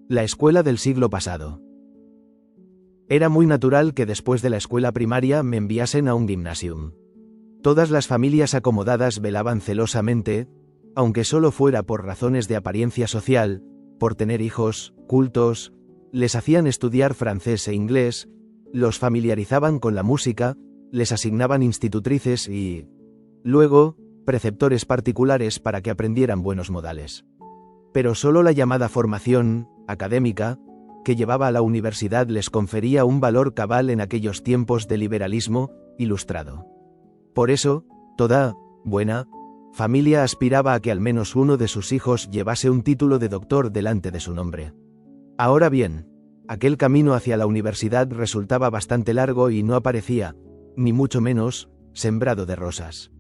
La escuela del siglo pasado. Era muy natural que después de la escuela primaria me enviasen a un gymnasium. Todas las familias acomodadas velaban celosamente, aunque solo fuera por razones de apariencia social, por tener hijos cultos, les hacían estudiar francés e inglés, los familiarizaban con la música, les asignaban institutrices y, luego, preceptores particulares para que aprendieran buenos modales. Pero solo la llamada formación académica que llevaba a la universidad les confería un valor cabal en aquellos tiempos de liberalismo ilustrado. Por eso, toda buena familia aspiraba a que al menos uno de sus hijos llevase un título de doctor delante de su nombre. Ahora bien, aquel camino hacia la universidad resultaba bastante largo y no aparecía, ni mucho menos, sembrado de rosas.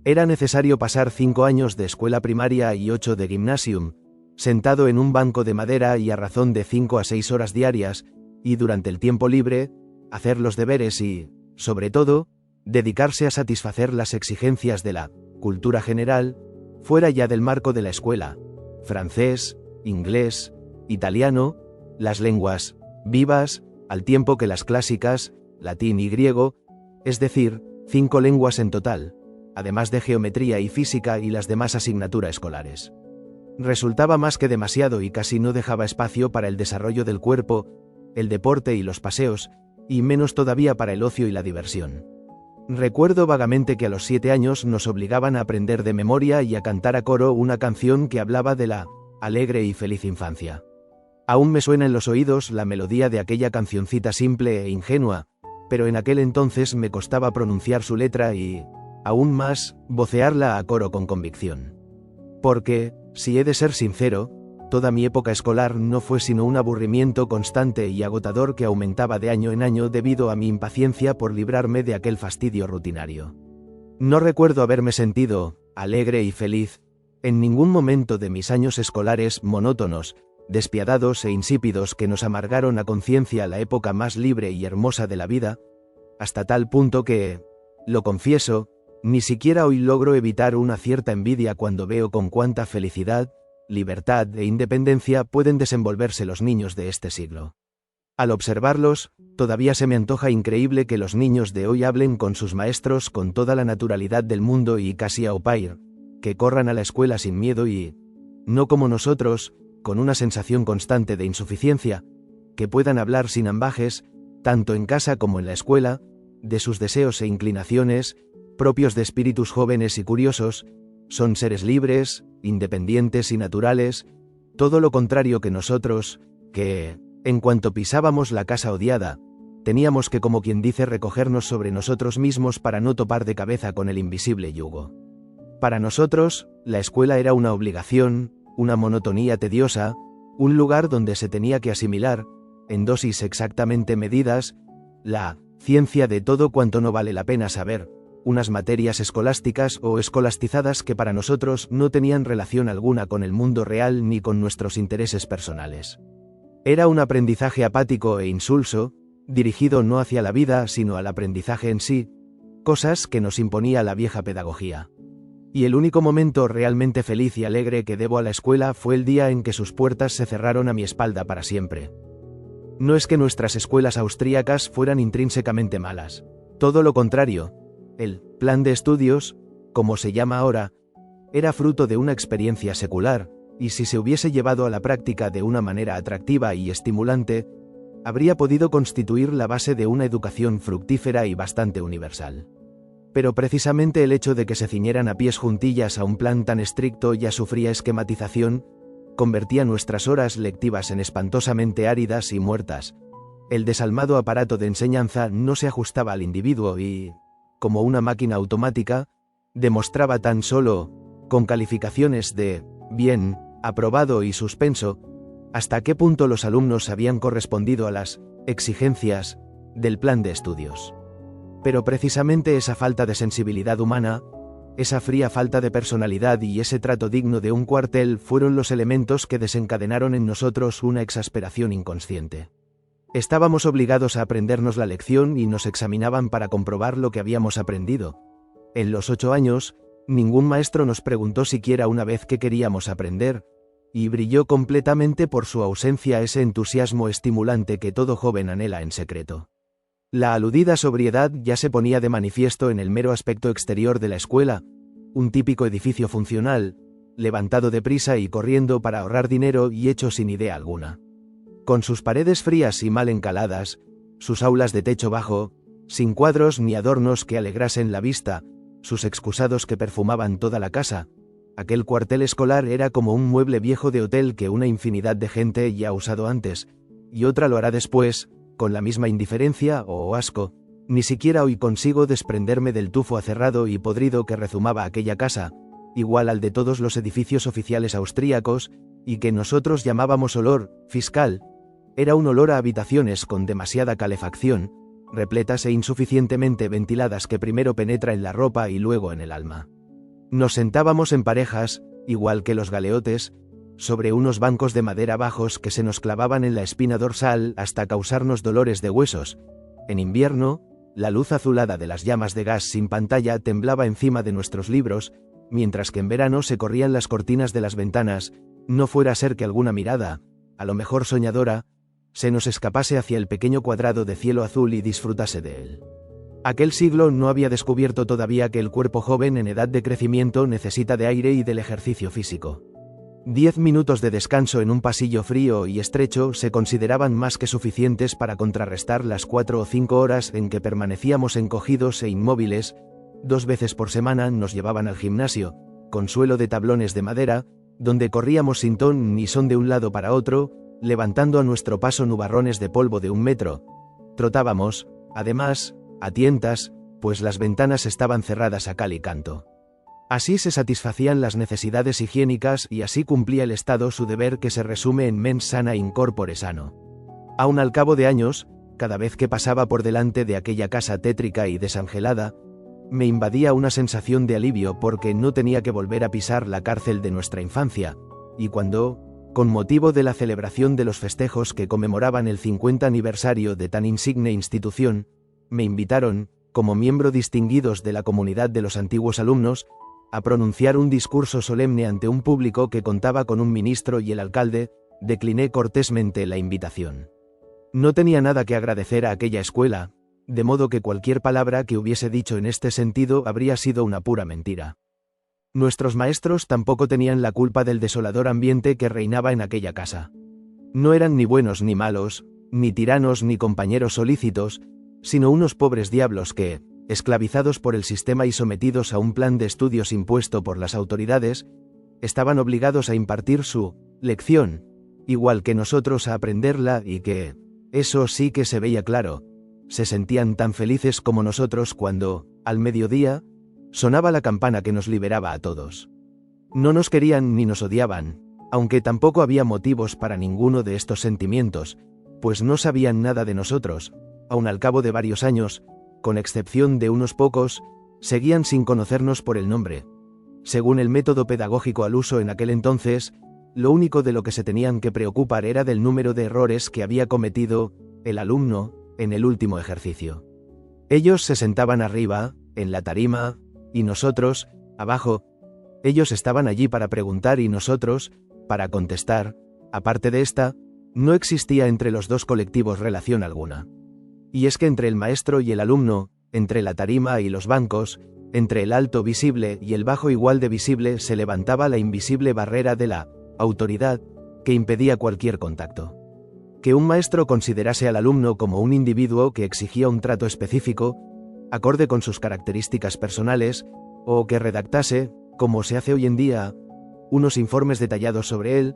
Era necesario pasar 5 años de escuela primaria y 8 de gymnasium, sentado en un banco de madera y a razón de 5 a 6 horas diarias, y durante el tiempo libre, hacer los deberes y, sobre todo, dedicarse a satisfacer las exigencias de la cultura general, fuera ya del marco de la escuela, francés, inglés, italiano, las lenguas vivas, al tiempo que las clásicas, latín y griego, es decir, 5 lenguas en total, además de geometría y física y las demás asignaturas escolares. Resultaba más que demasiado y casi no dejaba espacio para el desarrollo del cuerpo, el deporte y los paseos, y menos todavía para el ocio y la diversión. Recuerdo vagamente que a los 7 años nos obligaban a aprender de memoria y a cantar a coro una canción que hablaba de la alegre y feliz infancia. Aún me suena en los oídos la melodía de aquella cancioncita simple e ingenua, pero en aquel entonces me costaba pronunciar su letra y, aún más, vocearla a coro con convicción. Porque, si he de ser sincero, toda mi época escolar no fue sino un aburrimiento constante y agotador que aumentaba de año en año debido a mi impaciencia por librarme de aquel fastidio rutinario. No recuerdo haberme sentido alegre y feliz en ningún momento de mis años escolares monótonos, despiadados e insípidos que nos amargaron a conciencia la época más libre y hermosa de la vida, hasta tal punto que, lo confieso, ni siquiera hoy logro evitar una cierta envidia cuando veo con cuánta felicidad, libertad e independencia pueden desenvolverse los niños de este siglo. Al observarlos, todavía se me antoja increíble que los niños de hoy hablen con sus maestros con toda la naturalidad del mundo y casi a opair, que corran a la escuela sin miedo y, no como nosotros, con una sensación constante de insuficiencia, que puedan hablar sin ambajes, tanto en casa como en la escuela, de sus deseos e inclinaciones, propios de espíritus jóvenes y curiosos, son seres libres, independientes y naturales, todo lo contrario que nosotros, que, en cuanto pisábamos la casa odiada, teníamos que, como quien dice, recogernos sobre nosotros mismos para no topar de cabeza con el invisible yugo. Para nosotros, la escuela era una obligación, una monotonía tediosa, un lugar donde se tenía que asimilar, en dosis exactamente medidas, la ciencia de todo cuanto no vale la pena saber, unas materias escolásticas o escolastizadas que para nosotros no tenían relación alguna con el mundo real ni con nuestros intereses personales. Era un aprendizaje apático e insulso, dirigido no hacia la vida sino al aprendizaje en sí, cosas que nos imponía la vieja pedagogía. Y el único momento realmente feliz y alegre que debo a la escuela fue el día en que sus puertas se cerraron a mi espalda para siempre. No es que nuestras escuelas austríacas fueran intrínsecamente malas, todo lo contrario. El plan de estudios, como se llama ahora, era fruto de una experiencia secular, y si se hubiese llevado a la práctica de una manera atractiva y estimulante, habría podido constituir la base de una educación fructífera y bastante universal. Pero precisamente el hecho de que se ciñeran a pies juntillas a un plan tan estricto y a su fría esquematización, convertía nuestras horas lectivas en espantosamente áridas y muertas. El desalmado aparato de enseñanza no se ajustaba al individuo y, como una máquina automática, demostraba tan solo, con calificaciones de bien, aprobado y suspenso, hasta qué punto los alumnos habían correspondido a las exigencias del plan de estudios. Pero precisamente esa falta de sensibilidad humana, esa fría falta de personalidad y ese trato digno de un cuartel fueron los elementos que desencadenaron en nosotros una exasperación inconsciente. Estábamos obligados a aprendernos la lección y nos examinaban para comprobar lo que habíamos aprendido. En los 8 años, ningún maestro nos preguntó siquiera una vez qué queríamos aprender, y brilló completamente por su ausencia ese entusiasmo estimulante que todo joven anhela en secreto. La aludida sobriedad ya se ponía de manifiesto en el mero aspecto exterior de la escuela, un típico edificio funcional, levantado deprisa y corriendo para ahorrar dinero y hecho sin idea alguna. Con sus paredes frías y mal encaladas, sus aulas de techo bajo, sin cuadros ni adornos que alegrasen la vista, sus excusados que perfumaban toda la casa, aquel cuartel escolar era como un mueble viejo de hotel que una infinidad de gente ya ha usado antes, y otra lo hará después, con la misma indiferencia o asco. Ni siquiera hoy consigo desprenderme del tufo acerrado y podrido que rezumaba aquella casa, igual al de todos los edificios oficiales austríacos, y que nosotros llamábamos olor fiscal. Era un olor a habitaciones con demasiada calefacción, repletas e insuficientemente ventiladas, que primero penetra en la ropa y luego en el alma. Nos sentábamos en parejas, igual que los galeotes, sobre unos bancos de madera bajos que se nos clavaban en la espina dorsal hasta causarnos dolores de huesos. En invierno, la luz azulada de las llamas de gas sin pantalla temblaba encima de nuestros libros, mientras que en verano se corrían las cortinas de las ventanas, no fuera a ser que alguna mirada, a lo mejor soñadora, se nos escapase hacia el pequeño cuadrado de cielo azul y disfrutase de él. Aquel siglo no había descubierto todavía que el cuerpo joven en edad de crecimiento necesita de aire y del ejercicio físico. 10 minutos de descanso en un pasillo frío y estrecho se consideraban más que suficientes para contrarrestar las 4 o 5 horas en que permanecíamos encogidos e inmóviles. 2 veces por semana nos llevaban al gimnasio, con suelo de tablones de madera, donde corríamos sin ton ni son de un lado para otro, levantando a nuestro paso nubarrones de polvo de 1 metro. Trotábamos, además, a tientas, pues las ventanas estaban cerradas a cal y canto. Así se satisfacían las necesidades higiénicas y así cumplía el Estado su deber, que se resume en mens sana in corpore sano. Aun al cabo de años, cada vez que pasaba por delante de aquella casa tétrica y desangelada, me invadía una sensación de alivio porque no tenía que volver a pisar la cárcel de nuestra infancia, y cuando, con motivo de la celebración de los festejos que conmemoraban el 50 aniversario de tan insigne institución, me invitaron, como miembro distinguidos de la comunidad de los antiguos alumnos, a pronunciar un discurso solemne ante un público que contaba con un ministro y el alcalde, decliné cortésmente la invitación. No tenía nada que agradecer a aquella escuela, de modo que cualquier palabra que hubiese dicho en este sentido habría sido una pura mentira. Nuestros maestros tampoco tenían la culpa del desolador ambiente que reinaba en aquella casa. No eran ni buenos ni malos, ni tiranos ni compañeros solícitos, sino unos pobres diablos que, esclavizados por el sistema y sometidos a un plan de estudios impuesto por las autoridades, estaban obligados a impartir su lección, igual que nosotros a aprenderla, y que, eso sí que se veía claro, se sentían tan felices como nosotros cuando, al mediodía, sonaba la campana que nos liberaba a todos. No nos querían ni nos odiaban, aunque tampoco había motivos para ninguno de estos sentimientos, pues no sabían nada de nosotros. Aun al cabo de varios años, con excepción de unos pocos, seguían sin conocernos por el nombre. Según el método pedagógico al uso en aquel entonces, lo único de lo que se tenían que preocupar era del número de errores que había cometido el alumno en el último ejercicio. Ellos se sentaban arriba, en la tarima, y nosotros, abajo. Ellos estaban allí para preguntar y nosotros, para contestar. Aparte de esta, no existía entre los dos colectivos relación alguna. Y es que entre el maestro y el alumno, entre la tarima y los bancos, entre el alto visible y el bajo igual de visible, se levantaba la invisible barrera de la autoridad que impedía cualquier contacto. Que un maestro considerase al alumno como un individuo que exigía un trato específico, acorde con sus características personales, o que redactase, como se hace hoy en día, unos informes detallados sobre él,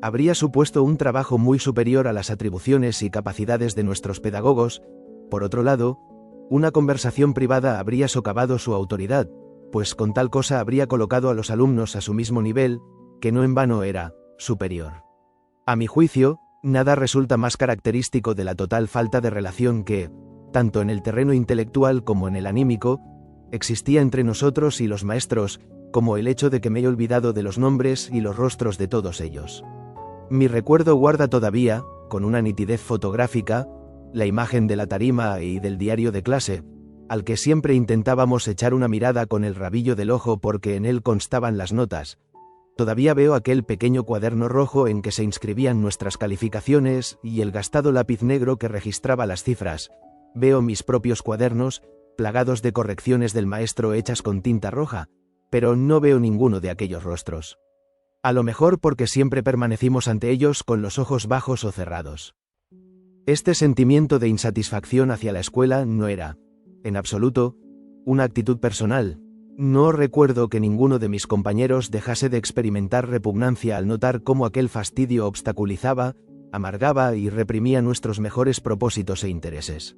habría supuesto un trabajo muy superior a las atribuciones y capacidades de nuestros pedagogos. Por otro lado, una conversación privada habría socavado su autoridad, pues con tal cosa habría colocado a los alumnos a su mismo nivel, que no en vano era superior. A mi juicio, nada resulta más característico de la total falta de relación que, tanto en el terreno intelectual como en el anímico, existía entre nosotros y los maestros, como el hecho de que me he olvidado de los nombres y los rostros de todos ellos. Mi recuerdo guarda todavía, con una nitidez fotográfica, la imagen de la tarima y del diario de clase, al que siempre intentábamos echar una mirada con el rabillo del ojo porque en él constaban las notas. Todavía veo aquel pequeño cuaderno rojo en que se inscribían nuestras calificaciones y el gastado lápiz negro que registraba las cifras. Veo mis propios cuadernos, plagados de correcciones del maestro hechas con tinta roja, pero no veo ninguno de aquellos rostros. A lo mejor porque siempre permanecimos ante ellos con los ojos bajos o cerrados. Este sentimiento de insatisfacción hacia la escuela no era, en absoluto, una actitud personal. No recuerdo que ninguno de mis compañeros dejase de experimentar repugnancia al notar cómo aquel fastidio obstaculizaba, amargaba y reprimía nuestros mejores propósitos e intereses.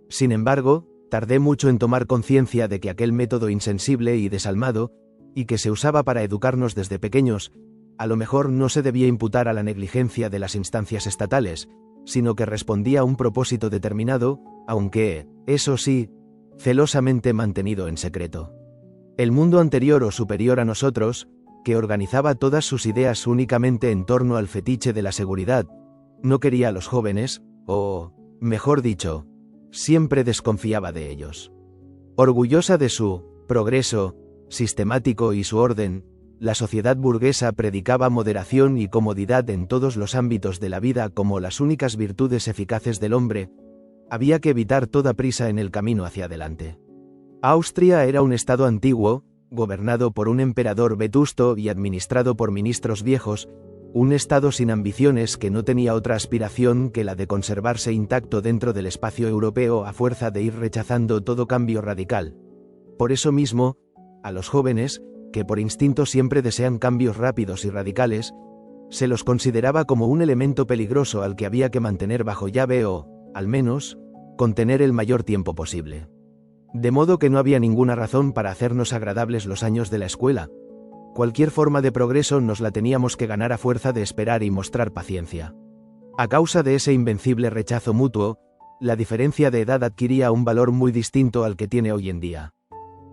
Sin embargo, tardé mucho en tomar conciencia de que aquel método insensible y desalmado, y que se usaba para educarnos desde pequeños, a lo mejor no se debía imputar a la negligencia de las instancias estatales, sino que respondía a un propósito determinado, aunque, eso sí, celosamente mantenido en secreto. El mundo anterior o superior a nosotros, que organizaba todas sus ideas únicamente en torno al fetiche de la seguridad, no quería a los jóvenes, o, mejor dicho, siempre desconfiaba de ellos. Orgullosa de su progreso sistemático y su orden, la sociedad burguesa predicaba moderación y comodidad en todos los ámbitos de la vida como las únicas virtudes eficaces del hombre. Había que evitar toda prisa en el camino hacia adelante. Austria era un estado antiguo, gobernado por un emperador vetusto y administrado por ministros viejos, un estado sin ambiciones que no tenía otra aspiración que la de conservarse intacto dentro del espacio europeo a fuerza de ir rechazando todo cambio radical. Por eso mismo, a los jóvenes, que por instinto siempre desean cambios rápidos y radicales, se los consideraba como un elemento peligroso al que había que mantener bajo llave o, al menos, contener el mayor tiempo posible. De modo que no había ninguna razón para hacernos agradables los años de la escuela. Cualquier forma de progreso nos la teníamos que ganar a fuerza de esperar y mostrar paciencia. A causa de ese invencible rechazo mutuo, la diferencia de edad adquiría un valor muy distinto al que tiene hoy en día.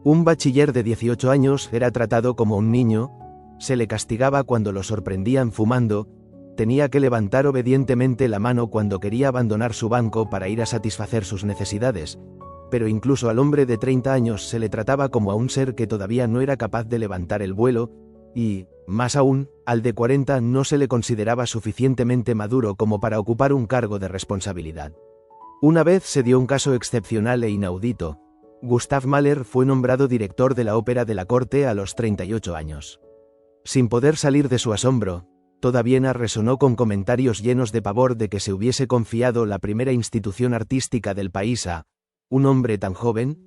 Un bachiller de 18 años era tratado como un niño, se le castigaba cuando lo sorprendían fumando, tenía que levantar obedientemente la mano cuando quería abandonar su banco para ir a satisfacer sus necesidades, pero incluso al hombre de 30 años se le trataba como a un ser que todavía no era capaz de levantar el vuelo, y, más aún, al de 40 no se le consideraba suficientemente maduro como para ocupar un cargo de responsabilidad. Una vez se dio un caso excepcional e inaudito. Gustav Mahler fue nombrado director de la Ópera de la Corte a los 38 años. Sin poder salir de su asombro, toda Viena resonó con comentarios llenos de pavor de que se hubiese confiado la primera institución artística del país a un hombre tan joven.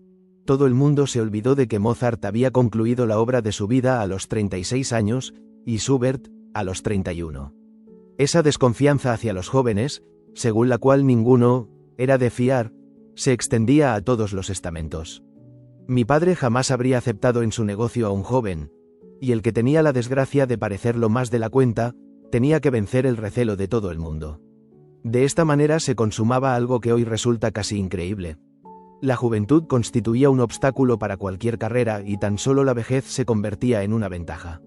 Todo el mundo se olvidó de que Mozart había concluido la obra de su vida a los 36 años, y Schubert, a los 31. Esa desconfianza hacia los jóvenes, según la cual ninguno era de fiar, se extendía a todos los estamentos. Mi padre jamás habría aceptado en su negocio a un joven, y el que tenía la desgracia de parecerlo más de la cuenta, tenía que vencer el recelo de todo el mundo. De esta manera se consumaba algo que hoy resulta casi increíble. La juventud constituía un obstáculo para cualquier carrera y tan solo la vejez se convertía en una ventaja.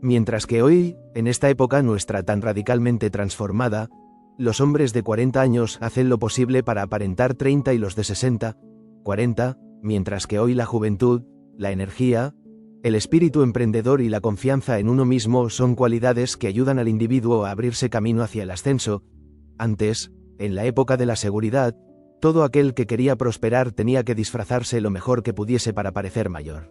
Mientras que hoy, en esta época nuestra tan radicalmente transformada, los hombres de 40 años hacen lo posible para aparentar 30 y los de 60, 40, mientras que hoy la juventud, la energía, el espíritu emprendedor y la confianza en uno mismo son cualidades que ayudan al individuo a abrirse camino hacia el ascenso. Antes, en la época de la seguridad, todo aquel que quería prosperar tenía que disfrazarse lo mejor que pudiese para parecer mayor.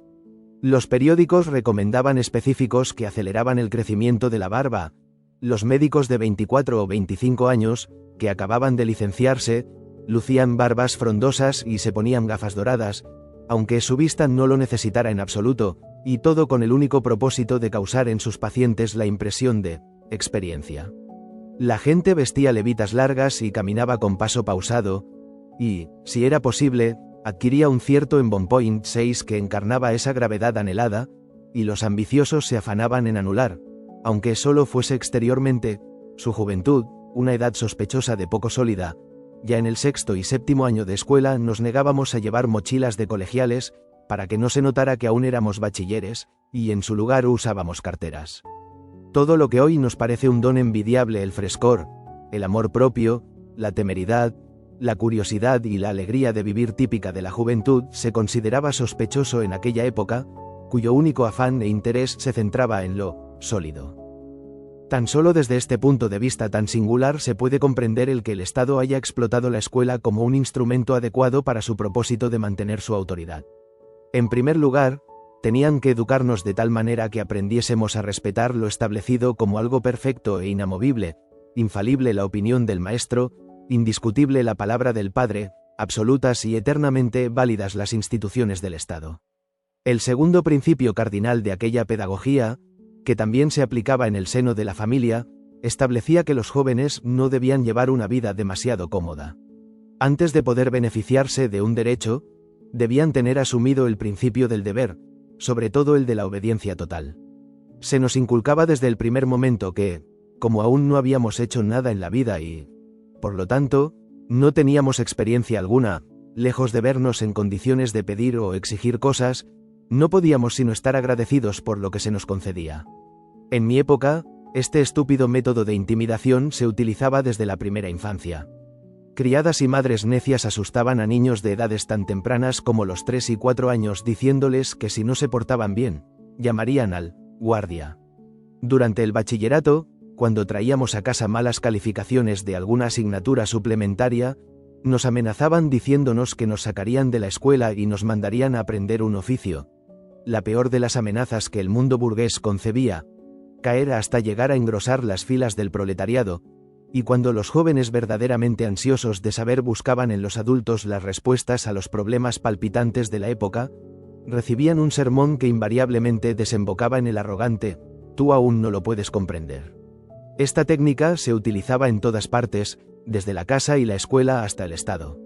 Los periódicos recomendaban específicos que aceleraban el crecimiento de la barba. Los médicos de 24 o 25 años, que acababan de licenciarse, lucían barbas frondosas y se ponían gafas doradas, aunque su vista no lo necesitara en absoluto, y todo con el único propósito de causar en sus pacientes la impresión de experiencia. La gente vestía levitas largas y caminaba con paso pausado, y, si era posible, adquiría un cierto embonpoint 6 que encarnaba esa gravedad anhelada, y los ambiciosos se afanaban en anular, aunque solo fuese exteriormente, su juventud, una edad sospechosa de poco sólida. Ya en el 6º y 7º año de escuela nos negábamos a llevar mochilas de colegiales, para que no se notara que aún éramos bachilleres, y en su lugar usábamos carteras. Todo lo que hoy nos parece un don envidiable, el frescor, el amor propio, la temeridad, la curiosidad y la alegría de vivir típica de la juventud, se consideraba sospechoso en aquella época, cuyo único afán e interés se centraba en lo sólido. Tan solo desde este punto de vista tan singular se puede comprender el que el Estado haya explotado la escuela como un instrumento adecuado para su propósito de mantener su autoridad. En primer lugar, tenían que educarnos de tal manera que aprendiésemos a respetar lo establecido como algo perfecto e inamovible, infalible la opinión del maestro, indiscutible la palabra del padre, absolutas y eternamente válidas las instituciones del Estado. El segundo principio cardinal de aquella pedagogía, que también se aplicaba en el seno de la familia, establecía que los jóvenes no debían llevar una vida demasiado cómoda. Antes de poder beneficiarse de un derecho, debían tener asumido el principio del deber, sobre todo el de la obediencia total. Se nos inculcaba desde el primer momento que, como aún no habíamos hecho nada en la vida y, por lo tanto, no teníamos experiencia alguna, lejos de vernos en condiciones de pedir o exigir cosas, no podíamos sino estar agradecidos por lo que se nos concedía. En mi época, este estúpido método de intimidación se utilizaba desde la primera infancia. Criadas y madres necias asustaban a niños de edades tan tempranas como los 3 y 4 años diciéndoles que si no se portaban bien, llamarían al guardia. Durante el bachillerato, cuando traíamos a casa malas calificaciones de alguna asignatura suplementaria, nos amenazaban diciéndonos que nos sacarían de la escuela y nos mandarían a aprender un oficio. La peor de las amenazas que el mundo burgués concebía, caer hasta llegar a engrosar las filas del proletariado, y cuando los jóvenes verdaderamente ansiosos de saber buscaban en los adultos las respuestas a los problemas palpitantes de la época, recibían un sermón que invariablemente desembocaba en el arrogante: «Tú aún no lo puedes comprender». Esta técnica se utilizaba en todas partes, desde la casa y la escuela hasta el Estado.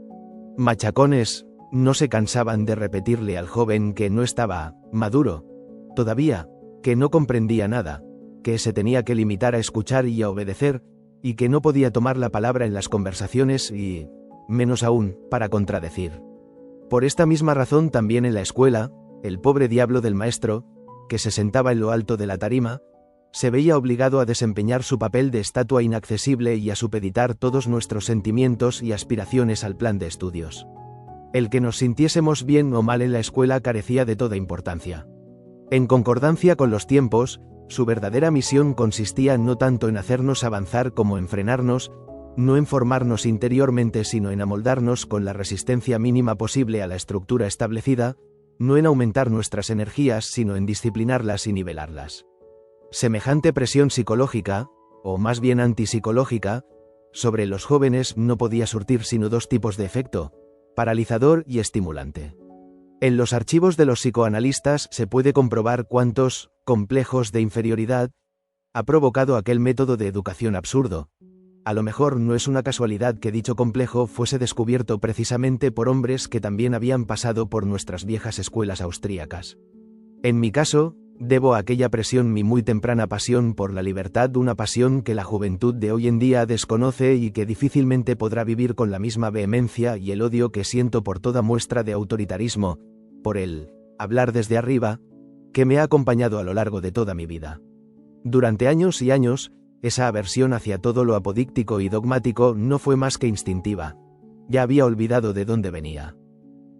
Machacones no se cansaban de repetirle al joven que no estaba maduro todavía, que no comprendía nada, que se tenía que limitar a escuchar y a obedecer, y que no podía tomar la palabra en las conversaciones y, menos aún, para contradecir. Por esta misma razón también en la escuela, el pobre diablo del maestro, que se sentaba en lo alto de la tarima, se veía obligado a desempeñar su papel de estatua inaccesible y a supeditar todos nuestros sentimientos y aspiraciones al plan de estudios. El que nos sintiésemos bien o mal en la escuela carecía de toda importancia. En concordancia con los tiempos, su verdadera misión consistía no tanto en hacernos avanzar como en frenarnos, no en formarnos interiormente sino en amoldarnos con la resistencia mínima posible a la estructura establecida, no en aumentar nuestras energías sino en disciplinarlas y nivelarlas. Semejante presión psicológica, o más bien antipsicológica, sobre los jóvenes no podía surtir sino dos tipos de efecto: paralizador y estimulante. En los archivos de los psicoanalistas se puede comprobar cuántos complejos de inferioridad ha provocado aquel método de educación absurdo. A lo mejor no es una casualidad que dicho complejo fuese descubierto precisamente por hombres que también habían pasado por nuestras viejas escuelas austríacas. En mi caso, debo a aquella presión mi muy temprana pasión por la libertad, una pasión que la juventud de hoy en día desconoce y que difícilmente podrá vivir con la misma vehemencia, y el odio que siento por toda muestra de autoritarismo, por el hablar desde arriba, que me ha acompañado a lo largo de toda mi vida. Durante años y años, esa aversión hacia todo lo apodíctico y dogmático no fue más que instintiva. Ya había olvidado de dónde venía.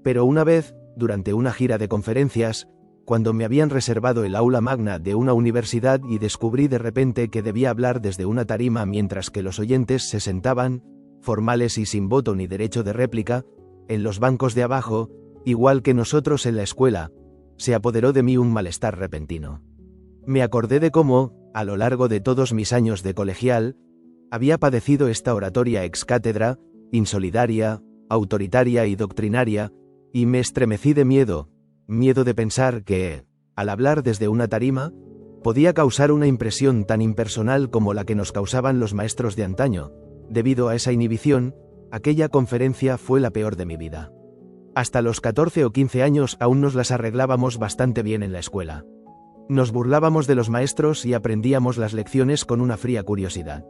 Pero una vez, durante una gira de conferencias, cuando me habían reservado el aula magna de una universidad y descubrí de repente que debía hablar desde una tarima mientras que los oyentes se sentaban, formales y sin voto ni derecho de réplica, en los bancos de abajo, igual que nosotros en la escuela, se apoderó de mí un malestar repentino. Me acordé de cómo, a lo largo de todos mis años de colegial, había padecido esta oratoria ex cátedra, insolidaria, autoritaria y doctrinaria, y me estremecí de miedo de pensar que, al hablar desde una tarima, podía causar una impresión tan impersonal como la que nos causaban los maestros de antaño. Debido a esa inhibición, aquella conferencia fue la peor de mi vida. Hasta los 14 o 15 años aún nos las arreglábamos bastante bien en la escuela. Nos burlábamos de los maestros y aprendíamos las lecciones con una fría curiosidad.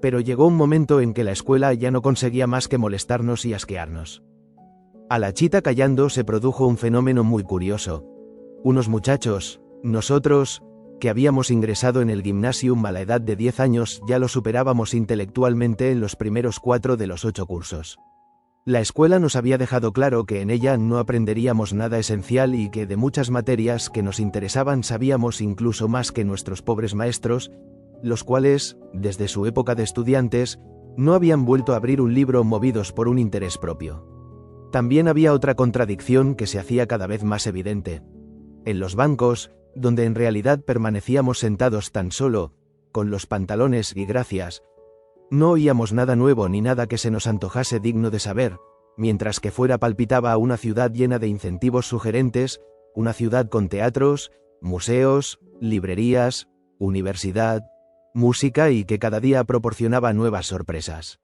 Pero llegó un momento en que la escuela ya no conseguía más que molestarnos y asquearnos. A la chita callando se produjo un fenómeno muy curioso. Unos muchachos, nosotros, que habíamos ingresado en el gymnasium a la edad de 10 años, ya lo superábamos intelectualmente en los primeros 4 de los 8 cursos. La escuela nos había dejado claro que en ella no aprenderíamos nada esencial y que de muchas materias que nos interesaban sabíamos incluso más que nuestros pobres maestros, los cuales, desde su época de estudiantes, no habían vuelto a abrir un libro movidos por un interés propio. También había otra contradicción que se hacía cada vez más evidente. En los bancos, donde en realidad permanecíamos sentados tan solo, con los pantalones y gracias, no oíamos nada nuevo ni nada que se nos antojase digno de saber, mientras que fuera palpitaba una ciudad llena de incentivos sugerentes, una ciudad con teatros, museos, librerías, universidad, música y que cada día proporcionaba nuevas sorpresas.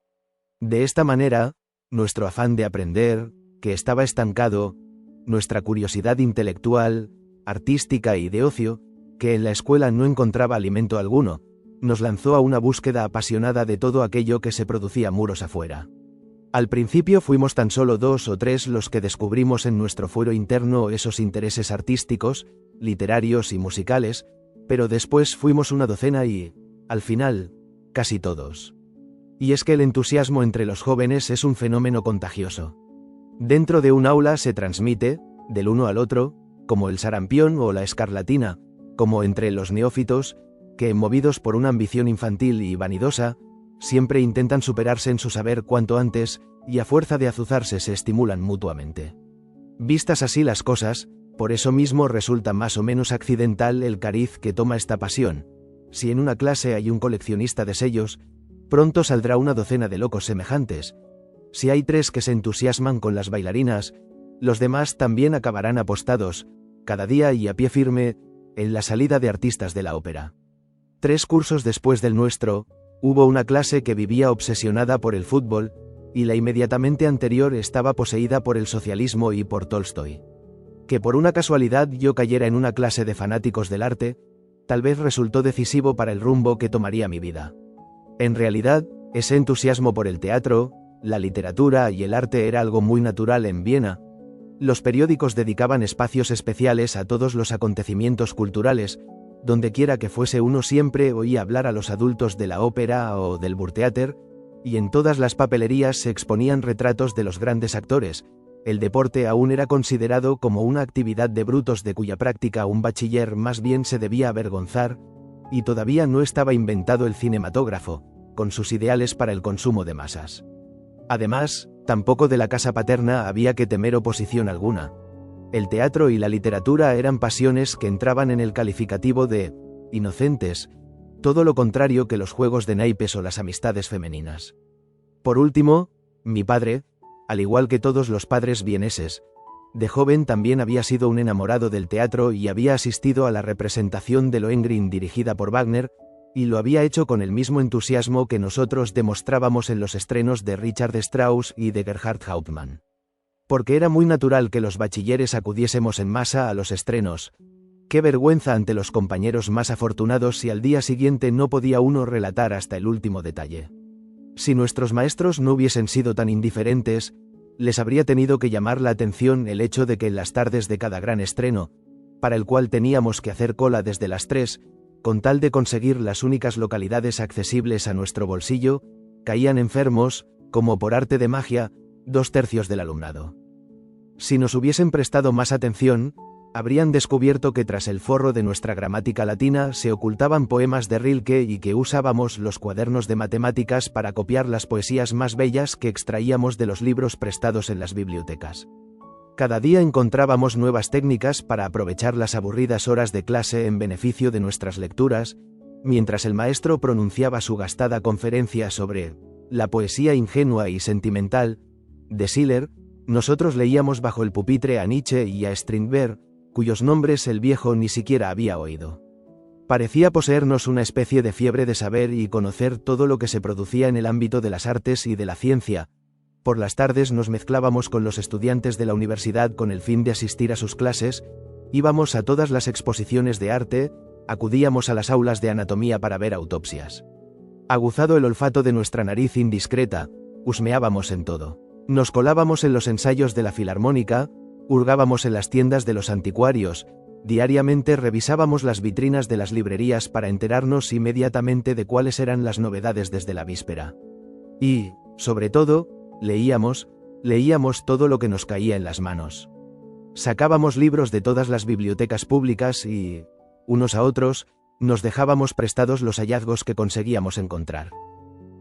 De esta manera, nuestro afán de aprender, que estaba estancado, nuestra curiosidad intelectual, artística y de ocio, que en la escuela no encontraba alimento alguno, nos lanzó a una búsqueda apasionada de todo aquello que se producía muros afuera. Al principio fuimos tan solo 2 o 3 los que descubrimos en nuestro fuero interno esos intereses artísticos, literarios y musicales, pero después fuimos una docena y, al final, casi todos. Y es que el entusiasmo entre los jóvenes es un fenómeno contagioso. Dentro de un aula se transmite, del uno al otro, como el sarampión o la escarlatina, como entre los neófitos, que, movidos por una ambición infantil y vanidosa, siempre intentan superarse en su saber cuanto antes, y a fuerza de azuzarse se estimulan mutuamente. Vistas así las cosas, por eso mismo resulta más o menos accidental el cariz que toma esta pasión. Si en una clase hay un coleccionista de sellos, pronto saldrá una docena de locos semejantes. Si hay 3 que se entusiasman con las bailarinas, los demás también acabarán apostados, cada día y a pie firme, en la salida de artistas de la ópera. 3 cursos después del nuestro, hubo una clase que vivía obsesionada por el fútbol, y la inmediatamente anterior estaba poseída por el socialismo y por Tolstoy. Que por una casualidad yo cayera en una clase de fanáticos del arte, tal vez resultó decisivo para el rumbo que tomaría mi vida. En realidad, ese entusiasmo por el teatro, la literatura y el arte era algo muy natural en Viena. Los periódicos dedicaban espacios especiales a todos los acontecimientos culturales. Donde quiera que fuese uno siempre oía hablar a los adultos de la ópera o del Burgtheater, y en todas las papelerías se exponían retratos de los grandes actores. El deporte aún era considerado como una actividad de brutos de cuya práctica un bachiller más bien se debía avergonzar, y todavía no estaba inventado el cinematógrafo, con sus ideales para el consumo de masas. Además, tampoco de la casa paterna había que temer oposición alguna. El teatro y la literatura eran pasiones que entraban en el calificativo de inocentes, todo lo contrario que los juegos de naipes o las amistades femeninas. Por último, mi padre, al igual que todos los padres vieneses, de joven también había sido un enamorado del teatro y había asistido a la representación de Lohengrin dirigida por Wagner, y lo había hecho con el mismo entusiasmo que nosotros demostrábamos en los estrenos de Richard Strauss y de Gerhard Hauptmann. Porque era muy natural que los bachilleres acudiésemos en masa a los estrenos. Qué vergüenza ante los compañeros más afortunados si al día siguiente no podía uno relatar hasta el último detalle. Si nuestros maestros no hubiesen sido tan indiferentes, les habría tenido que llamar la atención el hecho de que en las tardes de cada gran estreno, para el cual teníamos que hacer cola desde las 3, con tal de conseguir las únicas localidades accesibles a nuestro bolsillo, caían enfermos, como por arte de magia, 2/3 del alumnado. Si nos hubiesen prestado más atención, habrían descubierto que tras el forro de nuestra gramática latina se ocultaban poemas de Rilke y que usábamos los cuadernos de matemáticas para copiar las poesías más bellas que extraíamos de los libros prestados en las bibliotecas. Cada día encontrábamos nuevas técnicas para aprovechar las aburridas horas de clase en beneficio de nuestras lecturas, mientras el maestro pronunciaba su gastada conferencia sobre la poesía ingenua y sentimental de Schiller. Nosotros leíamos bajo el pupitre a Nietzsche y a Strindberg, cuyos nombres el viejo ni siquiera había oído. Parecía poseernos una especie de fiebre de saber y conocer todo lo que se producía en el ámbito de las artes y de la ciencia. Por las tardes nos mezclábamos con los estudiantes de la universidad con el fin de asistir a sus clases, íbamos a todas las exposiciones de arte, acudíamos a las aulas de anatomía para ver autopsias. Aguzado el olfato de nuestra nariz indiscreta, husmeábamos en todo. Nos colábamos en los ensayos de la filarmónica, hurgábamos en las tiendas de los anticuarios, diariamente revisábamos las vitrinas de las librerías para enterarnos inmediatamente de cuáles eran las novedades desde la víspera. Y, sobre todo, leíamos, Leíamos todo lo que nos caía en las manos. Sacábamos libros de todas las bibliotecas públicas y, unos a otros, nos dejábamos prestados los hallazgos que conseguíamos encontrar.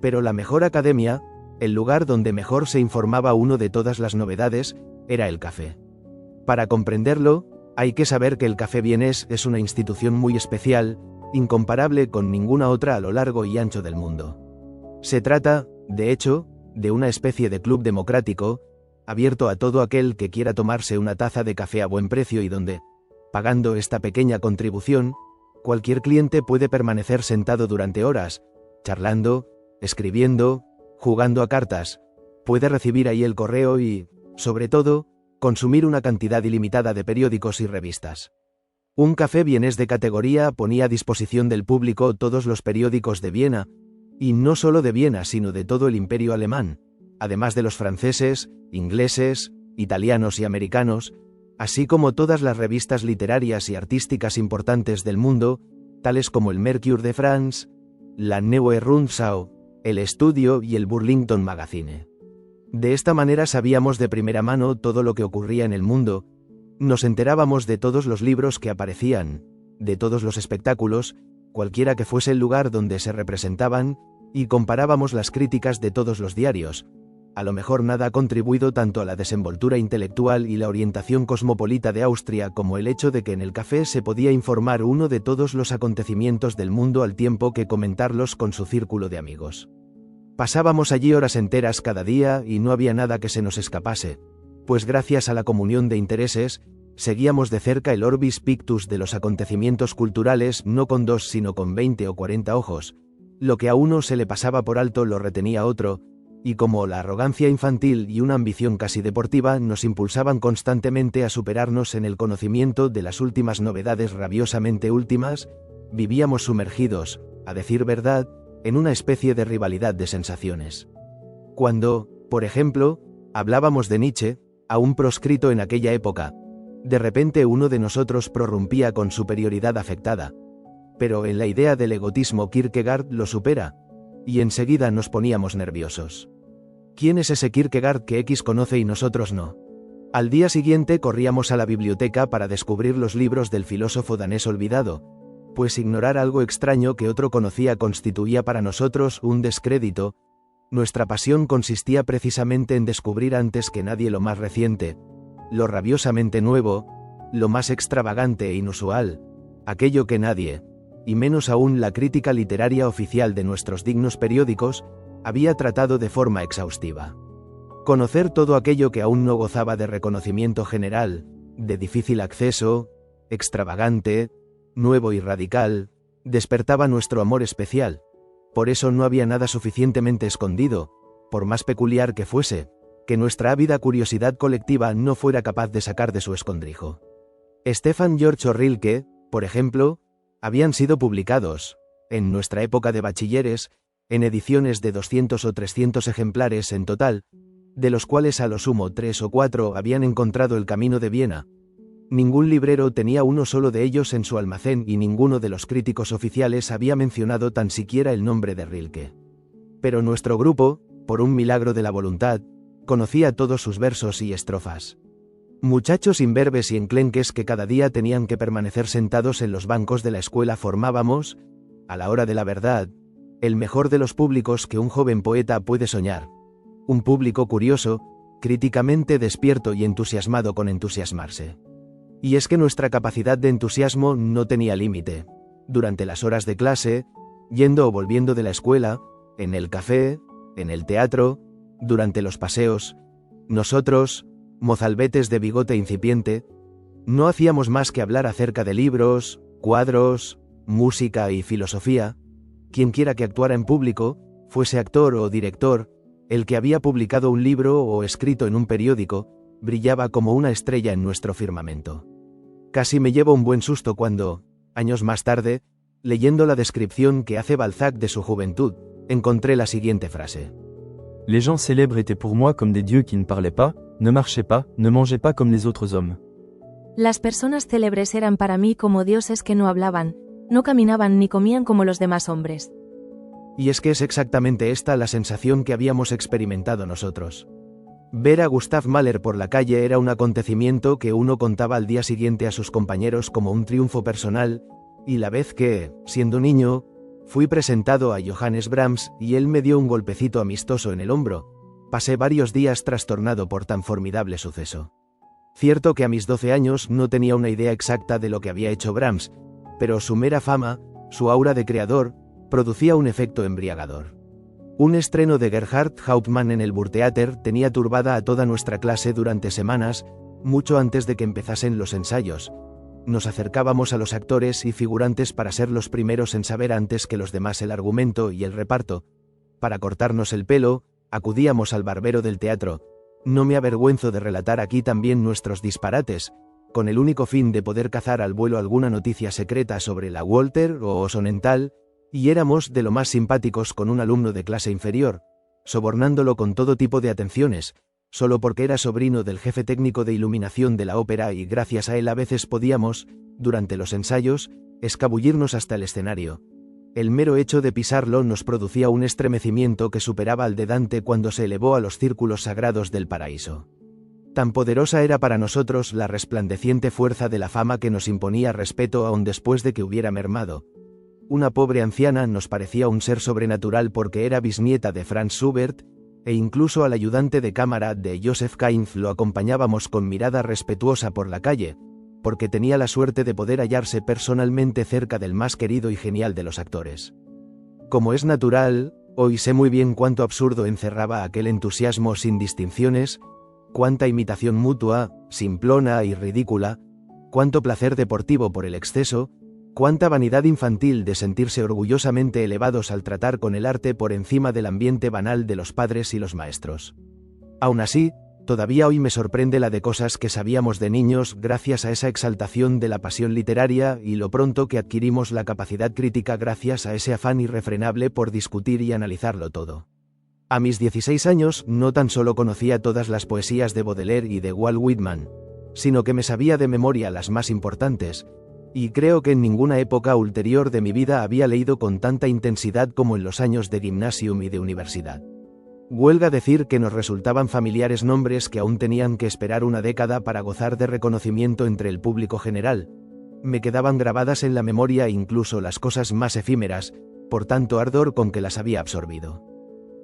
Pero la mejor academia, el lugar donde mejor se informaba uno de todas las novedades, era el café. Para comprenderlo, hay que saber que el Café Vienés es una institución muy especial, incomparable con ninguna otra a lo largo y ancho del mundo. Se trata, de hecho, de una especie de club democrático, abierto a todo aquel que quiera tomarse una taza de café a buen precio y donde, pagando esta pequeña contribución, cualquier cliente puede permanecer sentado durante horas, charlando, escribiendo, jugando a cartas, puede recibir ahí el correo y, sobre todo, consumir una cantidad ilimitada de periódicos y revistas. Un Café Vienés de categoría ponía a disposición del público todos los periódicos de Viena, y no solo de Viena sino de todo el imperio alemán, además de los franceses, ingleses, italianos y americanos, así como todas las revistas literarias y artísticas importantes del mundo, tales como el Mercure de France, la Neue Rundschau, el Estudio y el Burlington Magazine. De esta manera sabíamos de primera mano todo lo que ocurría en el mundo, nos enterábamos de todos los libros que aparecían, de todos los espectáculos, cualquiera que fuese el lugar donde se representaban, y comparábamos las críticas de todos los diarios. A lo mejor nada ha contribuido tanto a la desenvoltura intelectual y la orientación cosmopolita de Austria como el hecho de que en el café se podía informar uno de todos los acontecimientos del mundo al tiempo que comentarlos con su círculo de amigos. Pasábamos allí horas enteras cada día y no había nada que se nos escapase, pues gracias a la comunión de intereses, seguíamos de cerca el orbis pictus de los acontecimientos culturales no con 2 sino con 20 o 40 ojos, lo que a uno se le pasaba por alto lo retenía otro, y como la arrogancia infantil y una ambición casi deportiva nos impulsaban constantemente a superarnos en el conocimiento de las últimas novedades rabiosamente últimas, vivíamos sumergidos, a decir verdad, en una especie de rivalidad de sensaciones. Cuando, por ejemplo, hablábamos de Nietzsche, aún proscrito en aquella época, de repente uno de nosotros prorrumpía con superioridad afectada. Pero en la idea del egotismo Kierkegaard lo supera, y enseguida nos poníamos nerviosos. ¿Quién es ese Kierkegaard que X conoce y nosotros no? Al día siguiente corríamos a la biblioteca para descubrir los libros del filósofo danés olvidado, pues ignorar algo extraño que otro conocía constituía para nosotros un descrédito. Nuestra pasión consistía precisamente en descubrir antes que nadie lo más reciente, lo rabiosamente nuevo, lo más extravagante e inusual, aquello que nadie, y menos aún la crítica literaria oficial de nuestros dignos periódicos, había tratado de forma exhaustiva. Conocer todo aquello que aún no gozaba de reconocimiento general, de difícil acceso, extravagante, nuevo y radical, despertaba nuestro amor especial. Por eso no había nada suficientemente escondido, por más peculiar que fuese, que nuestra ávida curiosidad colectiva no fuera capaz de sacar de su escondrijo. Stefan George o Rilke, por ejemplo, habían sido publicados, en nuestra época de bachilleres, en ediciones de 200 o 300 ejemplares en total, de los cuales a lo sumo 3 o 4 habían encontrado el camino de Viena. Ningún librero tenía uno solo de ellos en su almacén y ninguno de los críticos oficiales había mencionado tan siquiera el nombre de Rilke. Pero nuestro grupo, por un milagro de la voluntad, conocía todos sus versos y estrofas. Muchachos imberbes y enclenques que cada día tenían que permanecer sentados en los bancos de la escuela formábamos, a la hora de la verdad, el mejor de los públicos que un joven poeta puede soñar. Un público curioso, críticamente despierto y entusiasmado con entusiasmarse. Y es que nuestra capacidad de entusiasmo no tenía límite. Durante las horas de clase, yendo o volviendo de la escuela, en el café, en el teatro, durante los paseos, nosotros, mozalbetes de bigote incipiente, no hacíamos más que hablar acerca de libros, cuadros, música y filosofía. Quienquiera que actuara en público, fuese actor o director, el que había publicado un libro o escrito en un periódico, brillaba como una estrella en nuestro firmamento. Casi me llevo un buen susto cuando, años más tarde, leyendo la descripción que hace Balzac de su juventud, encontré la siguiente frase. Les gens célèbres étaient pour moi comme des dieux qui ne parlaient pas, ne marchaient pas, ne mangeaient pas comme les autres hommes. Las personas célebres eran para mí como dioses que no hablaban, no caminaban ni comían como los demás hombres. Y es que es exactamente esta la sensación que habíamos experimentado nosotros. Ver a Gustav Mahler por la calle era un acontecimiento que uno contaba al día siguiente a sus compañeros como un triunfo personal, y la vez que, siendo niño, fui presentado a Johannes Brahms y él me dio un golpecito amistoso en el hombro, pasé varios días trastornado por tan formidable suceso. Cierto que a mis 12 años no tenía una idea exacta de lo que había hecho Brahms, pero su mera fama, su aura de creador, producía un efecto embriagador. Un estreno de Gerhard Hauptmann en el Burgtheater tenía turbada a toda nuestra clase durante semanas, mucho antes de que empezasen los ensayos. Nos acercábamos a los actores y figurantes para ser los primeros en saber antes que los demás el argumento y el reparto. Para cortarnos el pelo, acudíamos al barbero del teatro. No me avergüenzo de relatar aquí también nuestros disparates, con el único fin de poder cazar al vuelo alguna noticia secreta sobre la Walter o Sonnenthal, y éramos de lo más simpáticos con un alumno de clase inferior, sobornándolo con todo tipo de atenciones, solo porque era sobrino del jefe técnico de iluminación de la ópera y gracias a él a veces podíamos, durante los ensayos, escabullirnos hasta el escenario. El mero hecho de pisarlo nos producía un estremecimiento que superaba al de Dante cuando se elevó a los círculos sagrados del paraíso. Tan poderosa era para nosotros la resplandeciente fuerza de la fama que nos imponía respeto aun después de que hubiera mermado. Una pobre anciana nos parecía un ser sobrenatural porque era bisnieta de Franz Schubert, e incluso al ayudante de cámara de Joseph Kainz lo acompañábamos con mirada respetuosa por la calle, porque tenía la suerte de poder hallarse personalmente cerca del más querido y genial de los actores. Como es natural, hoy sé muy bien cuánto absurdo encerraba aquel entusiasmo sin distinciones, cuánta imitación mutua, simplona y ridícula, cuánto placer deportivo por el exceso, cuánta vanidad infantil de sentirse orgullosamente elevados al tratar con el arte por encima del ambiente banal de los padres y los maestros. Aún así, todavía hoy me sorprende la de cosas que sabíamos de niños gracias a esa exaltación de la pasión literaria y lo pronto que adquirimos la capacidad crítica gracias a ese afán irrefrenable por discutir y analizarlo todo. A mis 16 años no tan solo conocía todas las poesías de Baudelaire y de Walt Whitman, sino que me sabía de memoria las más importantes, y creo que en ninguna época ulterior de mi vida había leído con tanta intensidad como en los años de gymnasium y de universidad. Huelga decir que nos resultaban familiares nombres que aún tenían que esperar una década para gozar de reconocimiento entre el público general. Me quedaban grabadas en la memoria incluso las cosas más efímeras, por tanto ardor con que las había absorbido.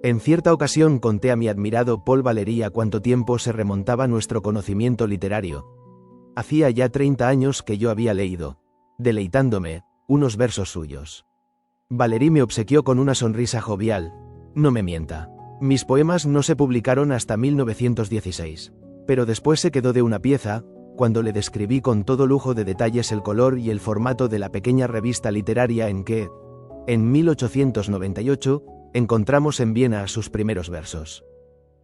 En cierta ocasión conté a mi admirado Paul Valéry a cuánto tiempo se remontaba nuestro conocimiento literario. Hacía ya 30 años que yo había leído, deleitándome, unos versos suyos. Valéry me obsequió con una sonrisa jovial. No me mienta. Mis poemas no se publicaron hasta 1916, pero después se quedó de una pieza, cuando le describí con todo lujo de detalles el color y el formato de la pequeña revista literaria en que, en 1898, encontramos en Viena sus primeros versos.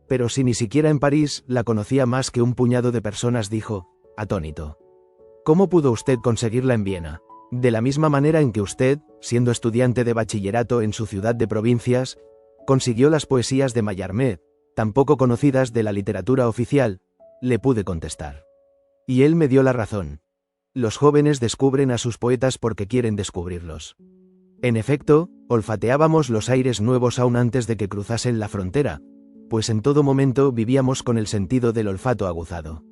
Pero si ni siquiera en París la conocía más que un puñado de personas, dijo, atónito. ¿Cómo pudo usted conseguirla en Viena? De la misma manera en que usted, siendo estudiante de bachillerato en su ciudad de provincias, consiguió las poesías de Mallarmé, tan poco conocidas de la literatura oficial, le pude contestar. Y él me dio la razón. Los jóvenes descubren a sus poetas porque quieren descubrirlos. En efecto, olfateábamos los aires nuevos aún antes de que cruzasen la frontera, pues en todo momento vivíamos con el sentido del olfato aguzado.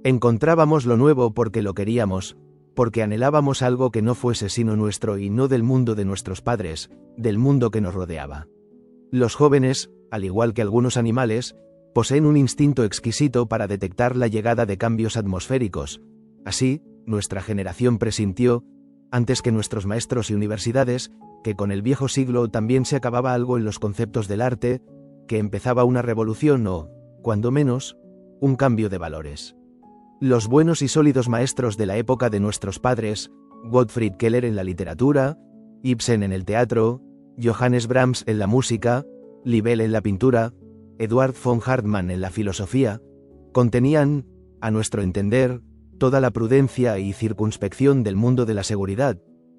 Encontrábamos lo nuevo porque lo queríamos, porque anhelábamos algo que no fuese sino nuestro y no del mundo de nuestros padres, del mundo que nos rodeaba. Los jóvenes, al igual que algunos animales, poseen un instinto exquisito para detectar la llegada de cambios atmosféricos. Así, nuestra generación presintió, antes que nuestros maestros y universidades, que con el viejo siglo también se acababa algo en los conceptos del arte, que empezaba una revolución o, cuando menos, un cambio de valores. Los buenos y sólidos maestros de la época de nuestros padres, Gottfried Keller en la literatura, Ibsen en el teatro, Johannes Brahms en la música, Libel en la pintura, Eduard von Hartmann en la filosofía, contenían, a nuestro entender, toda la prudencia y circunspección del mundo de la seguridad.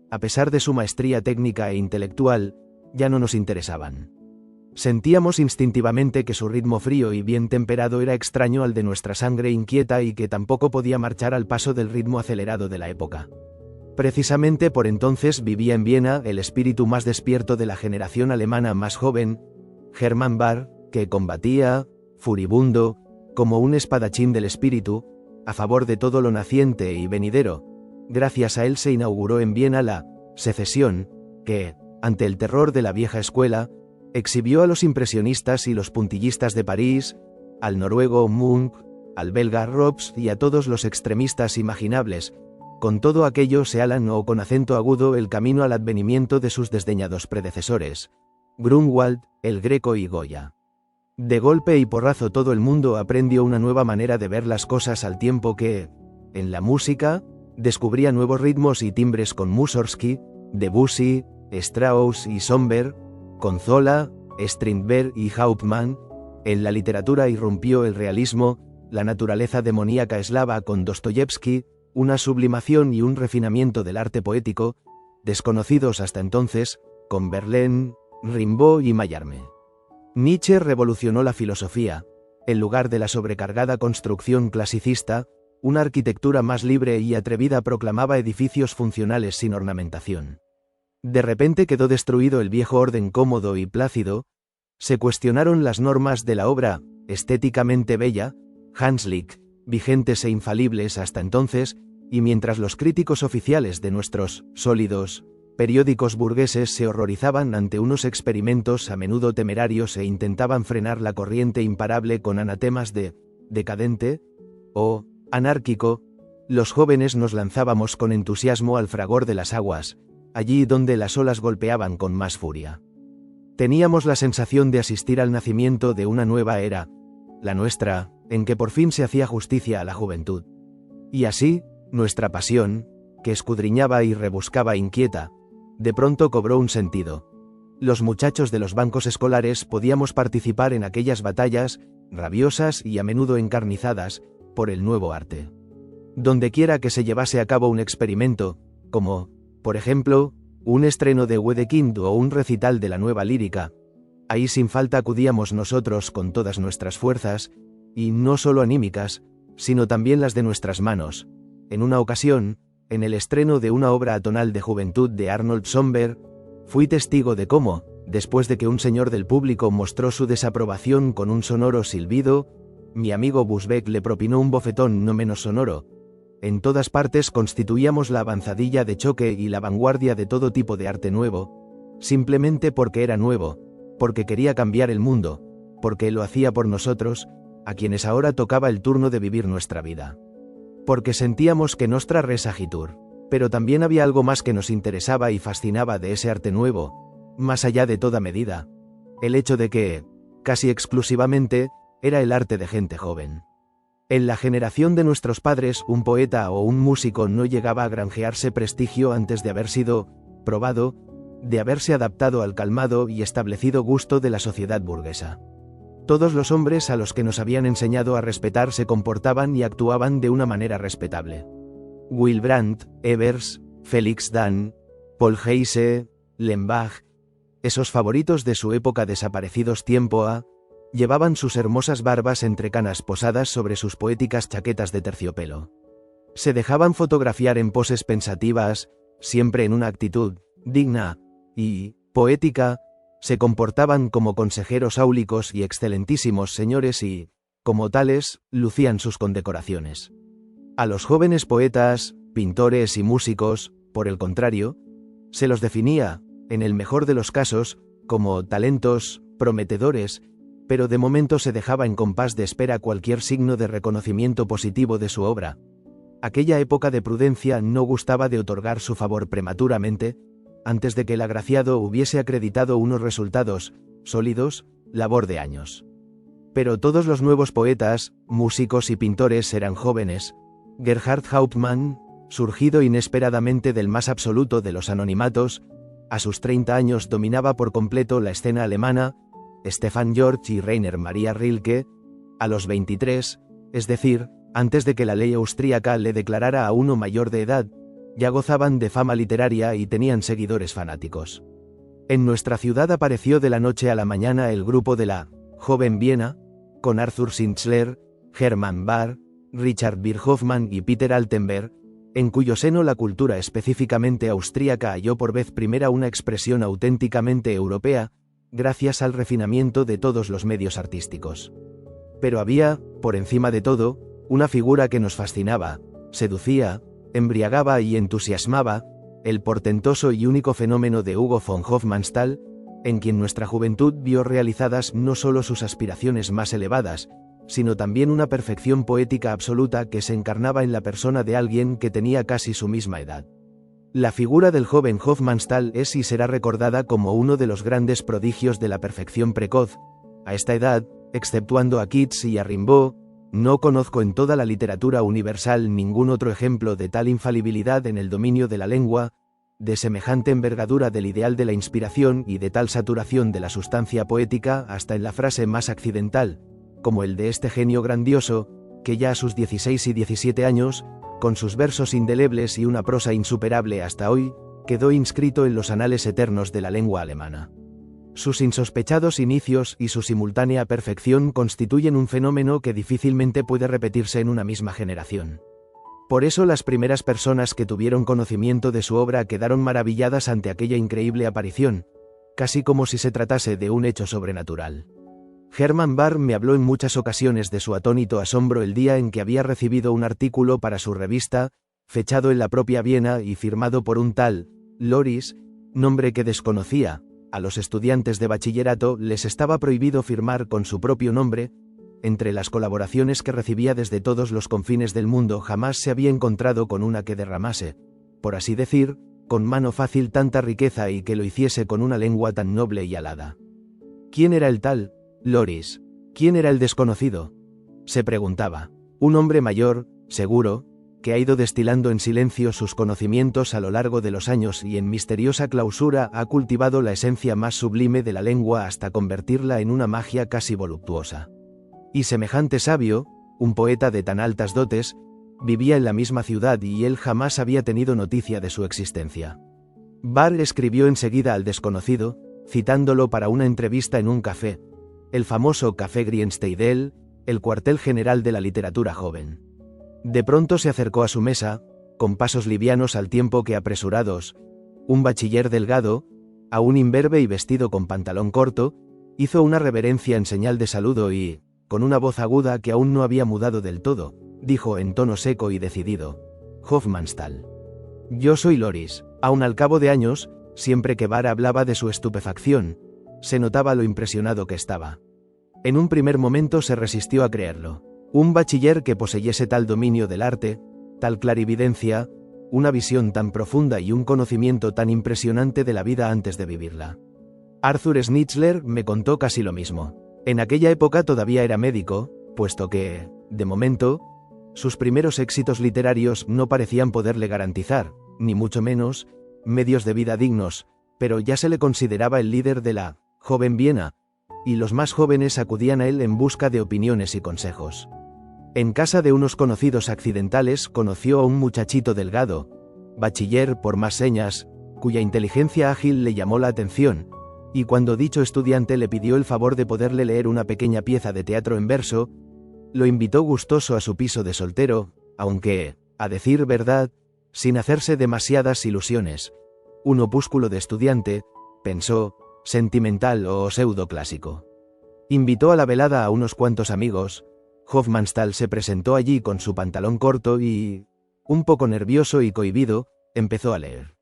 A pesar de su maestría técnica e intelectual, ya no nos interesaban. Sentíamos instintivamente que su ritmo frío y bien temperado era extraño al de nuestra sangre inquieta y que tampoco podía marchar al paso del ritmo acelerado de la época. Precisamente por entonces vivía en Viena el espíritu más despierto de la generación alemana más joven, Hermann Bahr, que combatía, furibundo, como un espadachín del espíritu, a favor de todo lo naciente y venidero. Gracias a él se inauguró en Viena la secesión, que, ante el terror de la vieja escuela, exhibió a los impresionistas y los puntillistas de París, al noruego Munch, al belga Robs y a todos los extremistas imaginables. Con todo aquello se alanó con acento agudo el camino al advenimiento de sus desdeñados predecesores, Grunwald, el Greco y Goya. De golpe y porrazo todo el mundo aprendió una nueva manera de ver las cosas al tiempo que, en la música, descubría nuevos ritmos y timbres con Mussorgsky, Debussy, Strauss y Schönberg, con Zola, Strindberg y Hauptmann. En la literatura irrumpió el realismo, la naturaleza demoníaca eslava con Dostoyevsky, una sublimación y un refinamiento del arte poético, desconocidos hasta entonces, con Verlaine, Rimbaud y Mallarmé. Nietzsche revolucionó la filosofía. En lugar de la sobrecargada construcción clasicista, una arquitectura más libre y atrevida proclamaba edificios funcionales sin ornamentación. De repente quedó destruido el viejo orden cómodo y plácido, se cuestionaron las normas de la obra, estéticamente bella, Hanslick, vigentes e infalibles hasta entonces, y mientras los críticos oficiales de nuestros sólidos periódicos burgueses se horrorizaban ante unos experimentos a menudo temerarios e intentaban frenar la corriente imparable con anatemas de decadente o anárquico, los jóvenes nos lanzábamos con entusiasmo al fragor de las aguas, allí donde las olas golpeaban con más furia. Teníamos la sensación de asistir al nacimiento de una nueva era, la nuestra, en que por fin se hacía justicia a la juventud. Y así, nuestra pasión, que escudriñaba y rebuscaba inquieta, de pronto cobró un sentido. Los muchachos de los bancos escolares podíamos participar en aquellas batallas, rabiosas y a menudo encarnizadas, por el nuevo arte. Dondequiera que se llevase a cabo un experimento, como, por ejemplo, un estreno de Wedekind o un recital de la nueva lírica, ahí sin falta acudíamos nosotros con todas nuestras fuerzas, y no solo anímicas, sino también las de nuestras manos. En una ocasión, en el estreno de una obra atonal de juventud de Arnold Schönberg, fui testigo de cómo, después de que un señor del público mostró su desaprobación con un sonoro silbido, mi amigo Busbeck le propinó un bofetón no menos sonoro. En todas partes constituíamos la avanzadilla de choque y la vanguardia de todo tipo de arte nuevo, simplemente porque era nuevo, porque quería cambiar el mundo, porque lo hacía por nosotros, a quienes ahora tocaba el turno de vivir nuestra vida. Porque sentíamos que nostra res agitur, pero también había algo más que nos interesaba y fascinaba de ese arte nuevo, más allá de toda medida, el hecho de que, casi exclusivamente, era el arte de gente joven. En la generación de nuestros padres, un poeta o un músico no llegaba a granjearse prestigio antes de haber sido probado, de haberse adaptado al calmado y establecido gusto de la sociedad burguesa. Todos los hombres a los que nos habían enseñado a respetar se comportaban y actuaban de una manera respetable. Wilbrandt, Evers, Felix Dan, Paul Heise, Lembach, esos favoritos de su época desaparecidos tiempo a, llevaban sus hermosas barbas entre canas posadas sobre sus poéticas chaquetas de terciopelo. Se dejaban fotografiar en poses pensativas, siempre en una actitud digna y poética, se comportaban como consejeros áulicos y excelentísimos señores y, como tales, lucían sus condecoraciones. A los jóvenes poetas, pintores y músicos, por el contrario, se los definía, en el mejor de los casos, como talentos prometedores, pero de momento se dejaba en compás de espera cualquier signo de reconocimiento positivo de su obra. Aquella época de prudencia no gustaba de otorgar su favor prematuramente, antes de que el agraciado hubiese acreditado unos resultados sólidos, labor de años. Pero todos los nuevos poetas, músicos y pintores eran jóvenes. Gerhard Hauptmann, surgido inesperadamente del más absoluto de los anonimatos, a sus 30 años dominaba por completo la escena alemana. Stefan George y Rainer Maria Rilke, a los 23, es decir, antes de que la ley austríaca le declarara a uno mayor de edad, ya gozaban de fama literaria y tenían seguidores fanáticos. En nuestra ciudad apareció de la noche a la mañana el grupo de la Joven Viena, con Arthur Schnitzler, Hermann Bahr, Richard Birhoffmann y Peter Altenberg, en cuyo seno la cultura específicamente austríaca halló por vez primera una expresión auténticamente europea, gracias al refinamiento de todos los medios artísticos. Pero había, por encima de todo, una figura que nos fascinaba, seducía, embriagaba y entusiasmaba, el portentoso y único fenómeno de Hugo von Hofmannsthal, en quien nuestra juventud vio realizadas no solo sus aspiraciones más elevadas, sino también una perfección poética absoluta que se encarnaba en la persona de alguien que tenía casi su misma edad. La figura del joven Hofmannsthal es y será recordada como uno de los grandes prodigios de la perfección precoz. A esta edad, exceptuando a Keats y a Rimbaud, no conozco en toda la literatura universal ningún otro ejemplo de tal infalibilidad en el dominio de la lengua, de semejante envergadura del ideal de la inspiración y de tal saturación de la sustancia poética hasta en la frase más accidental, como el de este genio grandioso, que ya a sus 16 y 17 años, con sus versos indelebles y una prosa insuperable hasta hoy, quedó inscrito en los anales eternos de la lengua alemana. Sus insospechados inicios y su simultánea perfección constituyen un fenómeno que difícilmente puede repetirse en una misma generación. Por eso las primeras personas que tuvieron conocimiento de su obra quedaron maravilladas ante aquella increíble aparición, casi como si se tratase de un hecho sobrenatural. Hermann Bahr me habló en muchas ocasiones de su atónito asombro el día en que había recibido un artículo para su revista, fechado en la propia Viena y firmado por un tal Loris, nombre que desconocía. A los estudiantes de bachillerato les estaba prohibido firmar con su propio nombre. Entre las colaboraciones que recibía desde todos los confines del mundo jamás se había encontrado con una que derramase, por así decir, con mano fácil tanta riqueza y que lo hiciese con una lengua tan noble y alada. ¿Quién era el tal Loris? ¿Quién era el desconocido? Se preguntaba. Un hombre mayor, seguro, que ha ido destilando en silencio sus conocimientos a lo largo de los años y en misteriosa clausura ha cultivado la esencia más sublime de la lengua hasta convertirla en una magia casi voluptuosa. Y semejante sabio, un poeta de tan altas dotes, vivía en la misma ciudad y él jamás había tenido noticia de su existencia. Bahr escribió enseguida al desconocido, citándolo para una entrevista en un café, el famoso Café Griensteidel, el cuartel general de la literatura joven. De pronto se acercó a su mesa, con pasos livianos al tiempo que apresurados, un bachiller delgado, aún imberbe y vestido con pantalón corto, hizo una reverencia en señal de saludo y, con una voz aguda que aún no había mudado del todo, dijo en tono seco y decidido: Hofmannsthal. Yo soy Loris. Aun al cabo de años, siempre que Bahr hablaba de su estupefacción, se notaba lo impresionado que estaba. En un primer momento se resistió a creerlo. Un bachiller que poseyese tal dominio del arte, tal clarividencia, una visión tan profunda y un conocimiento tan impresionante de la vida antes de vivirla. Arthur Schnitzler me contó casi lo mismo. En aquella época todavía era médico, puesto que, de momento, sus primeros éxitos literarios no parecían poderle garantizar, ni mucho menos, medios de vida dignos, pero ya se le consideraba el líder de la joven Viena, y los más jóvenes acudían a él en busca de opiniones y consejos. En casa de unos conocidos accidentales conoció a un muchachito delgado, bachiller por más señas, cuya inteligencia ágil le llamó la atención, y cuando dicho estudiante le pidió el favor de poderle leer una pequeña pieza de teatro en verso, lo invitó gustoso a su piso de soltero, aunque, a decir verdad, sin hacerse demasiadas ilusiones. Un opúsculo de estudiante, pensó, sentimental o pseudo-clásico. Invitó a la velada a unos cuantos amigos. Hofmannsthal se presentó allí con su pantalón corto y, un poco nervioso y cohibido, empezó a leer.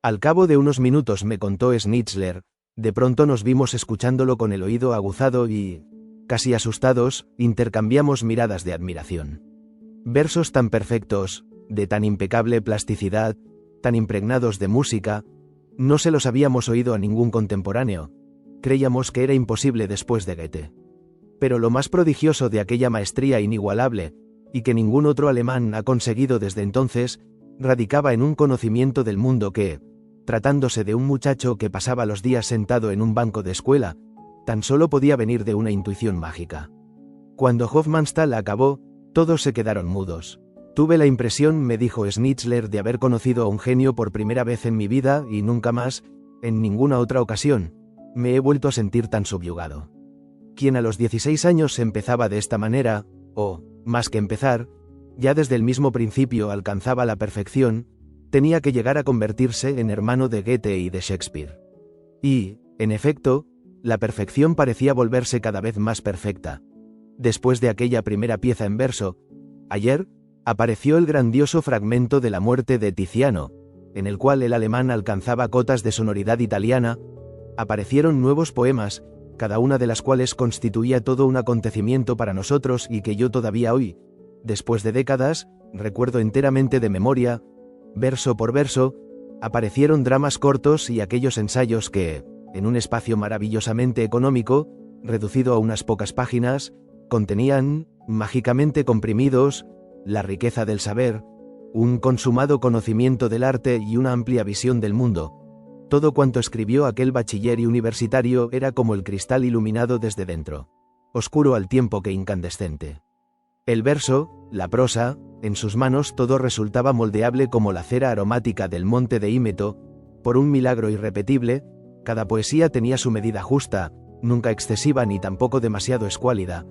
Al cabo de unos minutos, me contó Schnitzler, de pronto nos vimos escuchándolo con el oído aguzado y, casi asustados, intercambiamos miradas de admiración. Versos tan perfectos, de tan impecable plasticidad, tan impregnados de música, no se los habíamos oído a ningún contemporáneo. Creíamos que era imposible después de Goethe. Pero lo más prodigioso de aquella maestría inigualable, y que ningún otro alemán ha conseguido desde entonces, radicaba en un conocimiento del mundo que, tratándose de un muchacho que pasaba los días sentado en un banco de escuela, tan solo podía venir de una intuición mágica. Cuando Hofmannsthal acabó, todos se quedaron mudos. Tuve la impresión, me dijo Schnitzler, de haber conocido a un genio por primera vez en mi vida y nunca más, en ninguna otra ocasión, me he vuelto a sentir tan subyugado. Quien a los 16 años empezaba de esta manera, o, más que empezar, ya desde el mismo principio alcanzaba la perfección, tenía que llegar a convertirse en hermano de Goethe y de Shakespeare. Y, en efecto, la perfección parecía volverse cada vez más perfecta. Después de aquella primera pieza en verso, ayer, apareció el grandioso fragmento de la muerte de Tiziano, en el cual el alemán alcanzaba cotas de sonoridad italiana. Aparecieron nuevos poemas, cada una de las cuales constituía todo un acontecimiento para nosotros y que yo todavía hoy, después de décadas, recuerdo enteramente de memoria. Verso por verso, aparecieron dramas cortos y aquellos ensayos que, en un espacio maravillosamente económico, reducido a unas pocas páginas, contenían, mágicamente comprimidos, la riqueza del saber, un consumado conocimiento del arte y una amplia visión del mundo. Todo cuanto escribió aquel bachiller y universitario era como el cristal iluminado desde dentro, oscuro al tiempo que incandescente. El verso, la prosa, en sus manos todo resultaba moldeable como la cera aromática del monte de Ímeto. Por un milagro irrepetible, cada poesía tenía su medida justa, nunca excesiva ni tampoco demasiado escuálida.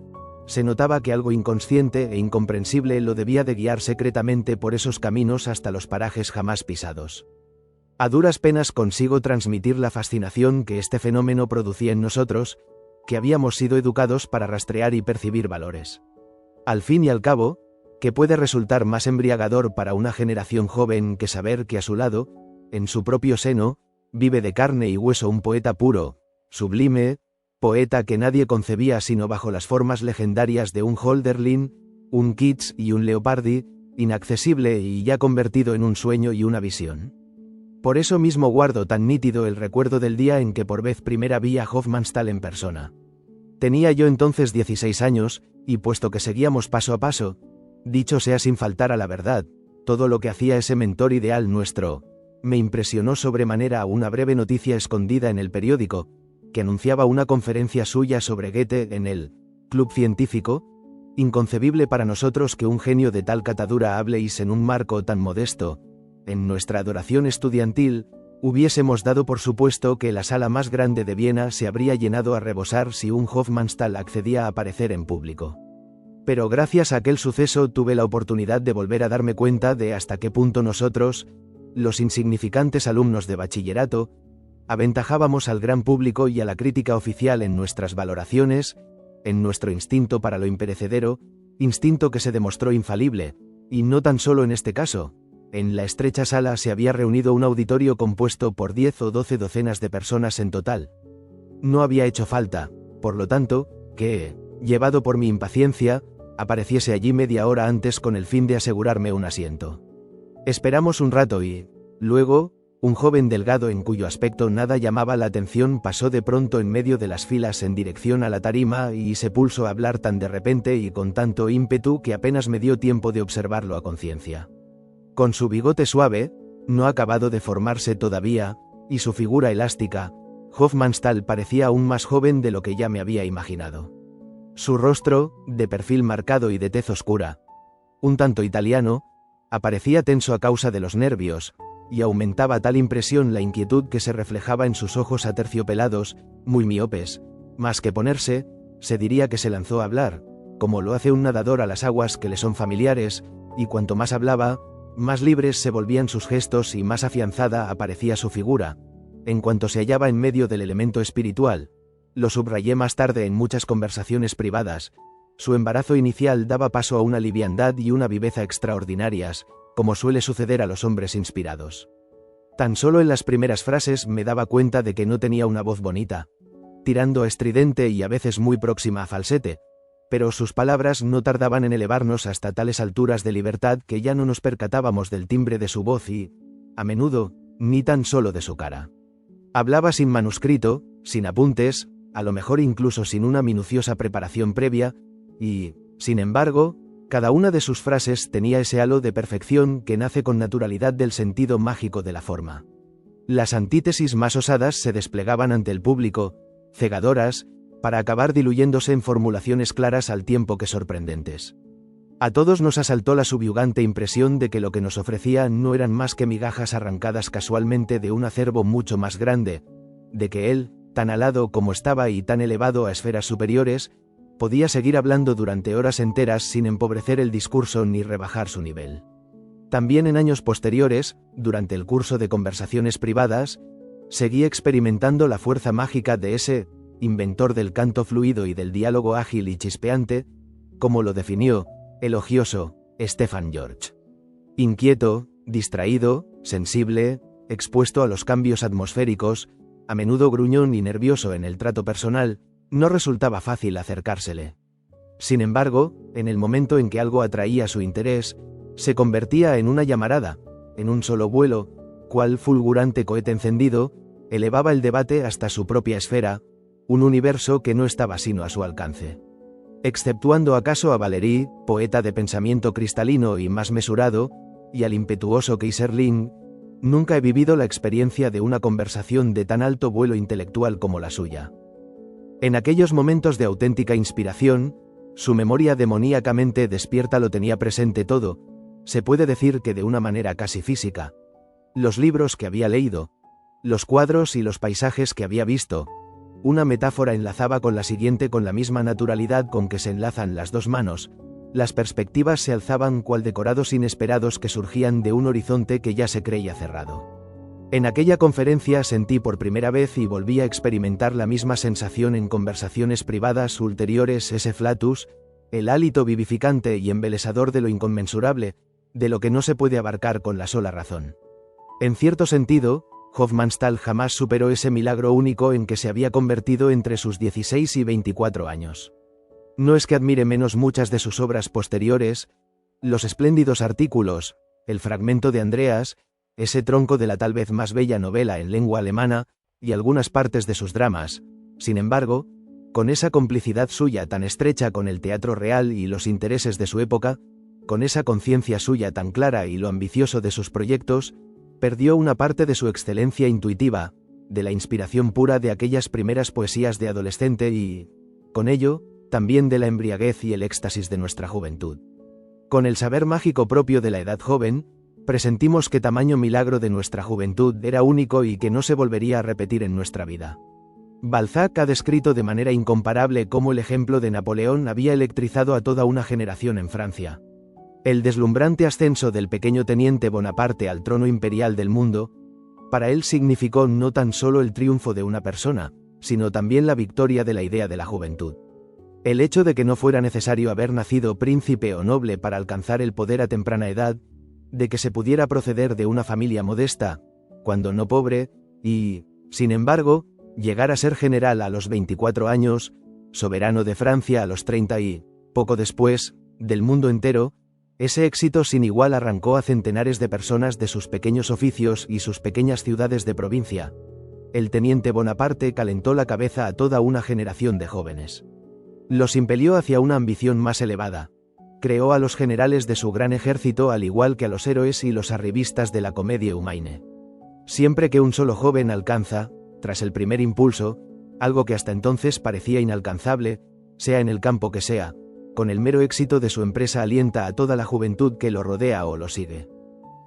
Se notaba que algo inconsciente e incomprensible lo debía de guiar secretamente por esos caminos hasta los parajes jamás pisados. A duras penas consigo transmitir la fascinación que este fenómeno producía en nosotros, que habíamos sido educados para rastrear y percibir valores. Al fin y al cabo, ¿qué puede resultar más embriagador para una generación joven que saber que a su lado, en su propio seno, vive de carne y hueso un poeta puro, sublime, poeta que nadie concebía sino bajo las formas legendarias de un Hölderlin, un Keats y un Leopardi, inaccesible y ya convertido en un sueño y una visión? Por eso mismo guardo tan nítido el recuerdo del día en que por vez primera vi a Hofmannsthal en persona. Tenía yo entonces 16 años, y puesto que seguíamos paso a paso, dicho sea sin faltar a la verdad, todo lo que hacía ese mentor ideal nuestro, me impresionó sobremanera una breve noticia escondida en el periódico, que anunciaba una conferencia suya sobre Goethe en el Club Científico. Inconcebible para nosotros que un genio de tal catadura habléis en un marco tan modesto. En nuestra adoración estudiantil, hubiésemos dado por supuesto que la sala más grande de Viena se habría llenado a rebosar si un Hofmannsthal accedía a aparecer en público. Pero gracias a aquel suceso tuve la oportunidad de volver a darme cuenta de hasta qué punto nosotros, los insignificantes alumnos de bachillerato, aventajábamos al gran público y a la crítica oficial en nuestras valoraciones, en nuestro instinto para lo imperecedero, instinto que se demostró infalible, y no tan solo en este caso. En la estrecha sala se había reunido un auditorio compuesto por 10 o 12 docenas de personas en total. No había hecho falta, por lo tanto, que, llevado por mi impaciencia, apareciese allí media hora antes con el fin de asegurarme un asiento. Esperamos un rato y, luego, un joven delgado en cuyo aspecto nada llamaba la atención pasó de pronto en medio de las filas en dirección a la tarima y se puso a hablar tan de repente y con tanto ímpetu que apenas me dio tiempo de observarlo a conciencia. Con su bigote suave, no acabado de formarse todavía, y su figura elástica, Hofmannsthal parecía aún más joven de lo que ya me había imaginado. Su rostro, de perfil marcado y de tez oscura, un tanto italiano, aparecía tenso a causa de los nervios, y aumentaba tal impresión la inquietud que se reflejaba en sus ojos aterciopelados, muy miopes. Más que ponerse, se diría que se lanzó a hablar, como lo hace un nadador a las aguas que le son familiares, y cuanto más hablaba, más libres se volvían sus gestos y más afianzada aparecía su figura. En cuanto se hallaba en medio del elemento espiritual, lo subrayé más tarde en muchas conversaciones privadas, su embarazo inicial daba paso a una liviandad y una viveza extraordinarias, como suele suceder a los hombres inspirados. Tan solo en las primeras frases me daba cuenta de que no tenía una voz bonita, tirando a estridente y a veces muy próxima a falsete, pero sus palabras no tardaban en elevarnos hasta tales alturas de libertad que ya no nos percatábamos del timbre de su voz y, a menudo, ni tan solo de su cara. Hablaba sin manuscrito, sin apuntes, a lo mejor incluso sin una minuciosa preparación previa, y, sin embargo, cada una de sus frases tenía ese halo de perfección que nace con naturalidad del sentido mágico de la forma. Las antítesis más osadas se desplegaban ante el público, cegadoras, para acabar diluyéndose en formulaciones claras al tiempo que sorprendentes. A todos nos asaltó la subyugante impresión de que lo que nos ofrecía no eran más que migajas arrancadas casualmente de un acervo mucho más grande, de que él, tan alado como estaba y tan elevado a esferas superiores, podía seguir hablando durante horas enteras sin empobrecer el discurso ni rebajar su nivel. También en años posteriores, durante el curso de conversaciones privadas, seguí experimentando la fuerza mágica de ese inventor del canto fluido y del diálogo ágil y chispeante, como lo definió, elogioso, Stefan George. Inquieto, distraído, sensible, expuesto a los cambios atmosféricos, a menudo gruñón y nervioso en el trato personal, no resultaba fácil acercársele. Sin embargo, en el momento en que algo atraía su interés, se convertía en una llamarada, en un solo vuelo, cual fulgurante cohete encendido, elevaba el debate hasta su propia esfera, un universo que no estaba sino a su alcance. Exceptuando acaso a Valéry, poeta de pensamiento cristalino y más mesurado, y al impetuoso Keyserling, nunca he vivido la experiencia de una conversación de tan alto vuelo intelectual como la suya. En aquellos momentos de auténtica inspiración, su memoria demoníacamente despierta lo tenía presente todo, se puede decir que de una manera casi física. Los libros que había leído, los cuadros y los paisajes que había visto, una metáfora enlazaba con la siguiente con la misma naturalidad con que se enlazan las dos manos, las perspectivas se alzaban cual decorados inesperados que surgían de un horizonte que ya se creía cerrado. En aquella conferencia sentí por primera vez y volví a experimentar la misma sensación en conversaciones privadas ulteriores ese flatus, el hálito vivificante y embelesador de lo inconmensurable, de lo que no se puede abarcar con la sola razón. En cierto sentido, Hofmannsthal jamás superó ese milagro único en que se había convertido entre sus 16 y 24 años. No es que admire menos muchas de sus obras posteriores, los espléndidos artículos, el fragmento de Andreas, ese tronco de la tal vez más bella novela en lengua alemana, y algunas partes de sus dramas. Sin embargo, con esa complicidad suya tan estrecha con el teatro real y los intereses de su época, con esa conciencia suya tan clara y lo ambicioso de sus proyectos, perdió una parte de su excelencia intuitiva, de la inspiración pura de aquellas primeras poesías de adolescente y, con ello, también de la embriaguez y el éxtasis de nuestra juventud. Con el saber mágico propio de la edad joven, presentimos que tamaño milagro de nuestra juventud era único y que no se volvería a repetir en nuestra vida. Balzac ha descrito de manera incomparable cómo el ejemplo de Napoleón había electrizado a toda una generación en Francia. El deslumbrante ascenso del pequeño teniente Bonaparte al trono imperial del mundo, para él significó no tan solo el triunfo de una persona, sino también la victoria de la idea de la juventud. El hecho de que no fuera necesario haber nacido príncipe o noble para alcanzar el poder a temprana edad, de que se pudiera proceder de una familia modesta, cuando no pobre, y, sin embargo, llegar a ser general a los 24 años, soberano de Francia a los 30 y, poco después, del mundo entero, ese éxito sin igual arrancó a centenares de personas de sus pequeños oficios y sus pequeñas ciudades de provincia. El teniente Bonaparte calentó la cabeza a toda una generación de jóvenes. Los impelió hacia una ambición más elevada. Creó a los generales de su gran ejército al igual que a los héroes y los arribistas de la comedia humaine. Siempre que un solo joven alcanza, tras el primer impulso, algo que hasta entonces parecía inalcanzable, sea en el campo que sea, con el mero éxito de su empresa alienta a toda la juventud que lo rodea o lo sigue.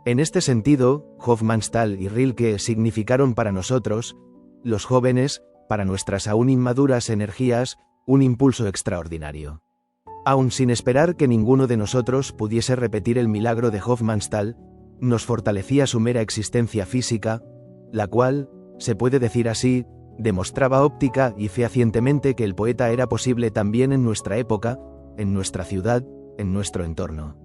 En este sentido, Hofmannsthal y Rilke significaron para nosotros, los jóvenes, para nuestras aún inmaduras energías, un impulso extraordinario. Aun sin esperar que ninguno de nosotros pudiese repetir el milagro de Hofmannsthal, nos fortalecía su mera existencia física, la cual, se puede decir así, demostraba óptica y fehacientemente que el poeta era posible también en nuestra época, en nuestra ciudad, en nuestro entorno.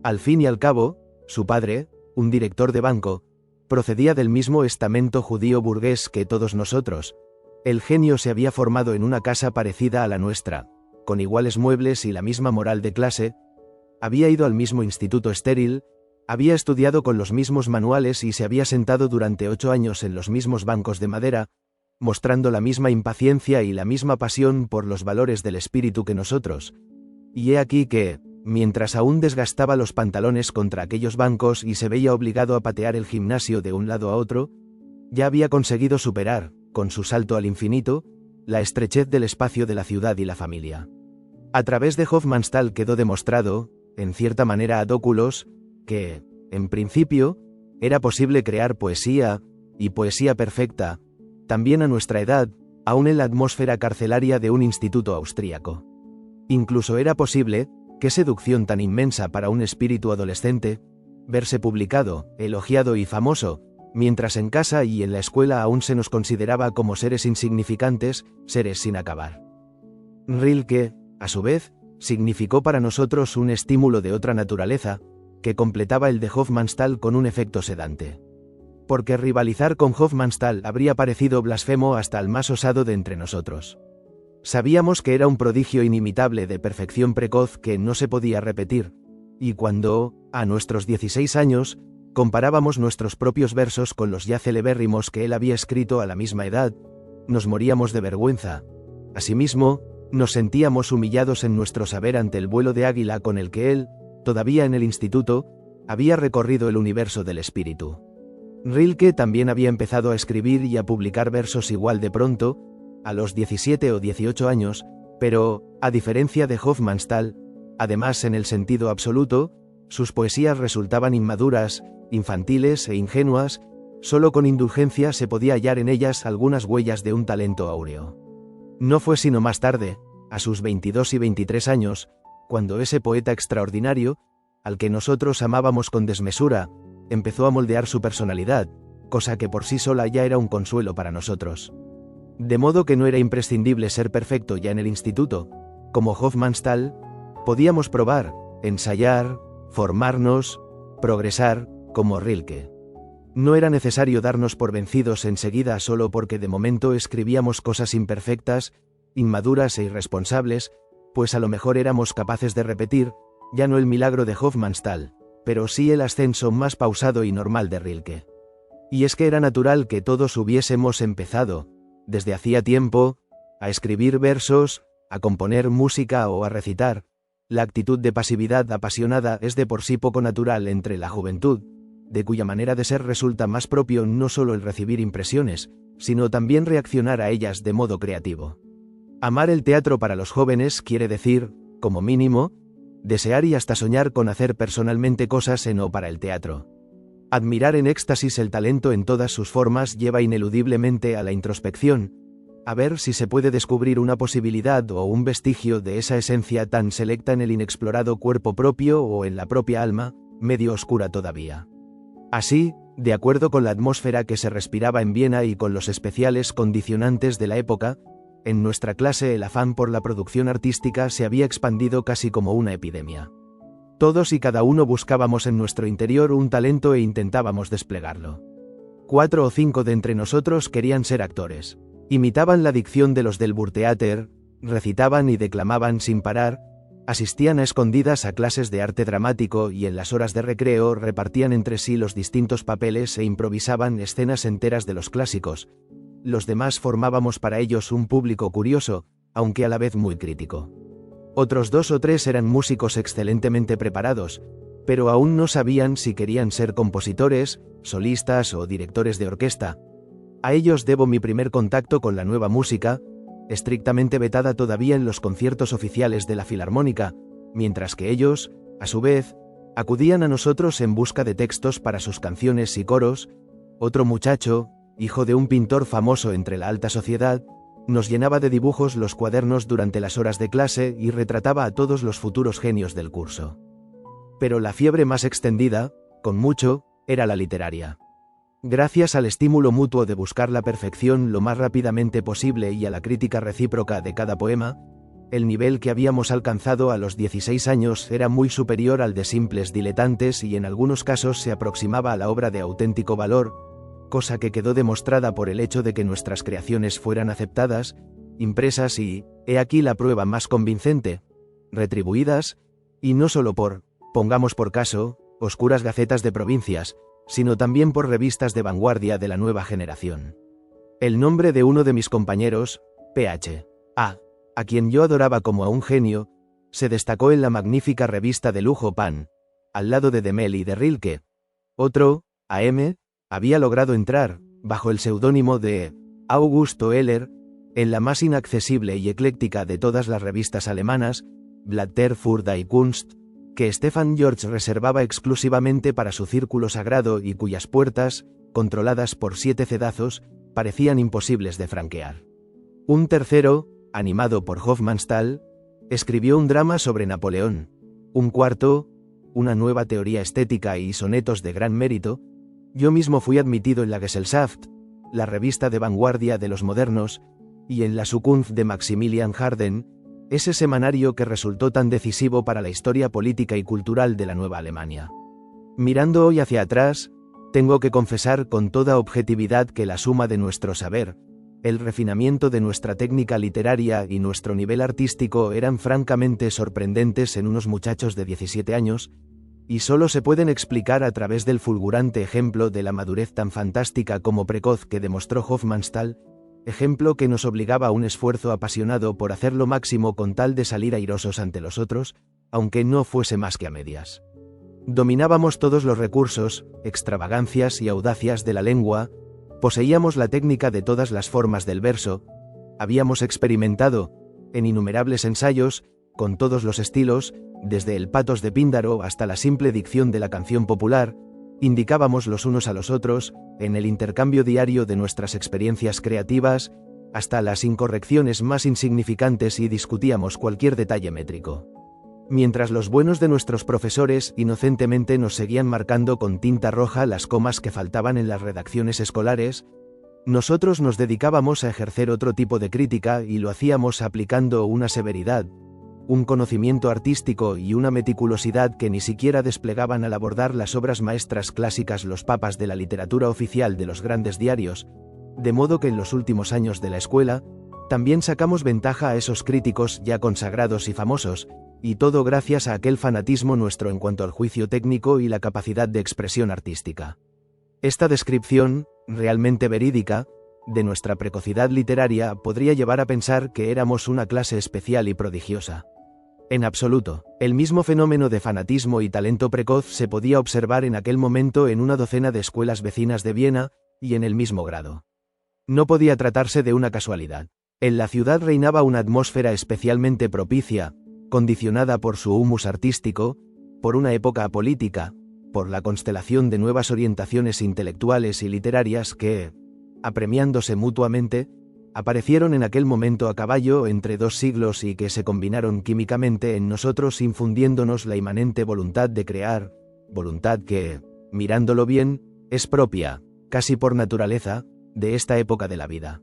Al fin y al cabo, su padre, un director de banco, procedía del mismo estamento judío burgués que todos nosotros. El genio se había formado en una casa parecida a la nuestra, con iguales muebles y la misma moral de clase, había ido al mismo instituto estéril, había estudiado con los mismos manuales y se había sentado durante 8 años en los mismos bancos de madera, mostrando la misma impaciencia y la misma pasión por los valores del espíritu que nosotros. Y he aquí que, mientras aún desgastaba los pantalones contra aquellos bancos y se veía obligado a patear el gimnasio de un lado a otro, ya había conseguido superar, con su salto al infinito, la estrechez del espacio de la ciudad y la familia. A través de Hofmannsthal quedó demostrado, en cierta manera ad oculos, que, en principio, era posible crear poesía, y poesía perfecta, también a nuestra edad, aún en la atmósfera carcelaria de un instituto austríaco. Incluso era posible, qué seducción tan inmensa para un espíritu adolescente, verse publicado, elogiado y famoso, mientras en casa y en la escuela aún se nos consideraba como seres insignificantes, seres sin acabar. Rilke, a su vez, significó para nosotros un estímulo de otra naturaleza, que completaba el de Hofmannsthal con un efecto sedante. Porque rivalizar con Hofmannsthal habría parecido blasfemo hasta al más osado de entre nosotros. Sabíamos que era un prodigio inimitable de perfección precoz que no se podía repetir, y cuando, a nuestros 16 años, comparábamos nuestros propios versos con los ya celebérrimos que él había escrito a la misma edad, nos moríamos de vergüenza. Asimismo, nos sentíamos humillados en nuestro saber ante el vuelo de águila con el que él, todavía en el instituto, había recorrido el universo del espíritu. Rilke también había empezado a escribir y a publicar versos igual de pronto, a los 17 o 18 años, pero, a diferencia de Hofmannsthal, además en el sentido absoluto, sus poesías resultaban inmaduras, infantiles e ingenuas, solo con indulgencia se podía hallar en ellas algunas huellas de un talento áureo. No fue sino más tarde, a sus 22 y 23 años, cuando ese poeta extraordinario, al que nosotros amábamos con desmesura, empezó a moldear su personalidad, cosa que por sí sola ya era un consuelo para nosotros. De modo que no era imprescindible ser perfecto ya en el instituto, como Hofmannsthal, podíamos probar, ensayar, formarnos, progresar, como Rilke. No era necesario darnos por vencidos enseguida solo porque de momento escribíamos cosas imperfectas, inmaduras e irresponsables, pues a lo mejor éramos capaces de repetir, ya no el milagro de Hofmannsthal, pero sí el ascenso más pausado y normal de Rilke. Y es que era natural que todos hubiésemos empezado, desde hacía tiempo, a escribir versos, a componer música o a recitar. La actitud de pasividad apasionada es de por sí poco natural entre la juventud, de cuya manera de ser resulta más propio no solo el recibir impresiones, sino también reaccionar a ellas de modo creativo. Amar el teatro para los jóvenes quiere decir, como mínimo, desear y hasta soñar con hacer personalmente cosas en o para el teatro. Admirar en éxtasis el talento en todas sus formas lleva ineludiblemente a la introspección, a ver si se puede descubrir una posibilidad o un vestigio de esa esencia tan selecta en el inexplorado cuerpo propio o en la propia alma, medio oscura todavía. Así, de acuerdo con la atmósfera que se respiraba en Viena y con los especiales condicionantes de la época, en nuestra clase el afán por la producción artística se había expandido casi como una epidemia. Todos y cada uno buscábamos en nuestro interior un talento e intentábamos desplegarlo. 4 o 5 de entre nosotros querían ser actores. Imitaban la dicción de los del Burgtheater, recitaban y declamaban sin parar, asistían a escondidas a clases de arte dramático y en las horas de recreo repartían entre sí los distintos papeles e improvisaban escenas enteras de los clásicos. Los demás formábamos para ellos un público curioso, aunque a la vez muy crítico. Otros 2 o 3 eran músicos excelentemente preparados, pero aún no sabían si querían ser compositores, solistas o directores de orquesta. A ellos debo mi primer contacto con la nueva música, estrictamente vetada todavía en los conciertos oficiales de la Filarmónica, mientras que ellos, a su vez, acudían a nosotros en busca de textos para sus canciones y coros. Otro muchacho, hijo de un pintor famoso entre la alta sociedad, nos llenaba de dibujos los cuadernos durante las horas de clase y retrataba a todos los futuros genios del curso. Pero la fiebre más extendida, con mucho, era la literaria. Gracias al estímulo mutuo de buscar la perfección lo más rápidamente posible y a la crítica recíproca de cada poema, el nivel que habíamos alcanzado a los 16 años era muy superior al de simples diletantes y en algunos casos se aproximaba a la obra de auténtico valor, cosa que quedó demostrada por el hecho de que nuestras creaciones fueran aceptadas, impresas y, he aquí la prueba más convincente, retribuidas, y no solo por, pongamos por caso, oscuras gacetas de provincias, sino también por revistas de vanguardia de la nueva generación. El nombre de uno de mis compañeros, Ph.A., a quien yo adoraba como a un genio, se destacó en la magnífica revista de lujo Pan, al lado de Demel y de Rilke. Otro, A.M., había logrado entrar, bajo el seudónimo de Augusto Heller, en la más inaccesible y ecléctica de todas las revistas alemanas, Blätter für die Kunst, que Stefan George reservaba exclusivamente para su círculo sagrado y cuyas puertas, controladas por 7 cedazos, parecían imposibles de franquear. Un tercero, animado por Hofmannsthal, escribió un drama sobre Napoleón. Un cuarto, una nueva teoría estética y sonetos de gran mérito. Yo mismo fui admitido en la Gesellschaft, la revista de vanguardia de los modernos, y en la Zukunft de Maximilian Harden, ese semanario que resultó tan decisivo para la historia política y cultural de la Nueva Alemania. Mirando hoy hacia atrás, tengo que confesar con toda objetividad que la suma de nuestro saber, el refinamiento de nuestra técnica literaria y nuestro nivel artístico eran francamente sorprendentes en unos muchachos de 17 años, y solo se pueden explicar a través del fulgurante ejemplo de la madurez tan fantástica como precoz que demostró Hofmannsthal, ejemplo que nos obligaba a un esfuerzo apasionado por hacer lo máximo con tal de salir airosos ante los otros, aunque no fuese más que a medias. Dominábamos todos los recursos, extravagancias y audacias de la lengua, poseíamos la técnica de todas las formas del verso, habíamos experimentado, en innumerables ensayos, con todos los estilos, desde el patos de Píndaro hasta la simple dicción de la canción popular, indicábamos los unos a los otros, en el intercambio diario de nuestras experiencias creativas, hasta las incorrecciones más insignificantes y discutíamos cualquier detalle métrico. Mientras los buenos de nuestros profesores inocentemente nos seguían marcando con tinta roja las comas que faltaban en las redacciones escolares, nosotros nos dedicábamos a ejercer otro tipo de crítica y lo hacíamos aplicando una severidad, un conocimiento artístico y una meticulosidad que ni siquiera desplegaban al abordar las obras maestras clásicas los papas de la literatura oficial de los grandes diarios, de modo que en los últimos años de la escuela, también sacamos ventaja a esos críticos ya consagrados y famosos, y todo gracias a aquel fanatismo nuestro en cuanto al juicio técnico y la capacidad de expresión artística. Esta descripción, realmente verídica, de nuestra precocidad literaria podría llevar a pensar que éramos una clase especial y prodigiosa. En absoluto, el mismo fenómeno de fanatismo y talento precoz se podía observar en aquel momento en una docena de escuelas vecinas de Viena, y en el mismo grado. No podía tratarse de una casualidad. En la ciudad reinaba una atmósfera especialmente propicia, condicionada por su humus artístico, por una época política, por la constelación de nuevas orientaciones intelectuales y literarias que, apremiándose mutuamente, aparecieron en aquel momento a caballo entre dos siglos y que se combinaron químicamente en nosotros infundiéndonos la inmanente voluntad de crear, voluntad que, mirándolo bien, es propia, casi por naturaleza, de esta época de la vida.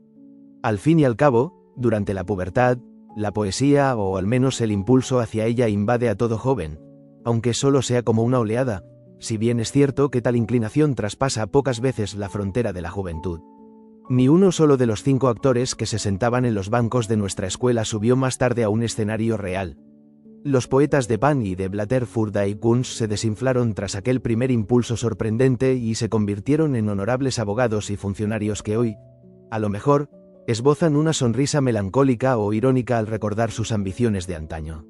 Al fin y al cabo, durante la pubertad, la poesía o al menos el impulso hacia ella invade a todo joven, aunque solo sea como una oleada, si bien es cierto que tal inclinación traspasa pocas veces la frontera de la juventud. Ni uno solo de los 5 actores que se sentaban en los bancos de nuestra escuela subió más tarde a un escenario real. Los poetas de Pan y de Blatter Furda y Kunz se desinflaron tras aquel primer impulso sorprendente y se convirtieron en honorables abogados y funcionarios que hoy, a lo mejor, esbozan una sonrisa melancólica o irónica al recordar sus ambiciones de antaño.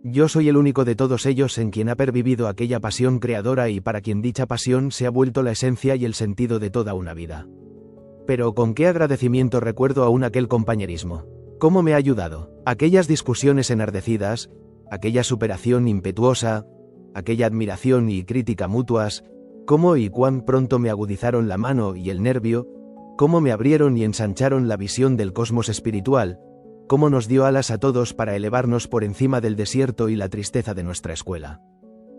Yo soy el único de todos ellos en quien ha pervivido aquella pasión creadora y para quien dicha pasión se ha vuelto la esencia y el sentido de toda una vida. Pero con qué agradecimiento recuerdo aún aquel compañerismo. ¿Cómo me ha ayudado? Aquellas discusiones enardecidas, aquella superación impetuosa, aquella admiración y crítica mutuas, cómo y cuán pronto me agudizaron la mano y el nervio, cómo me abrieron y ensancharon la visión del cosmos espiritual, cómo nos dio alas a todos para elevarnos por encima del desierto y la tristeza de nuestra escuela.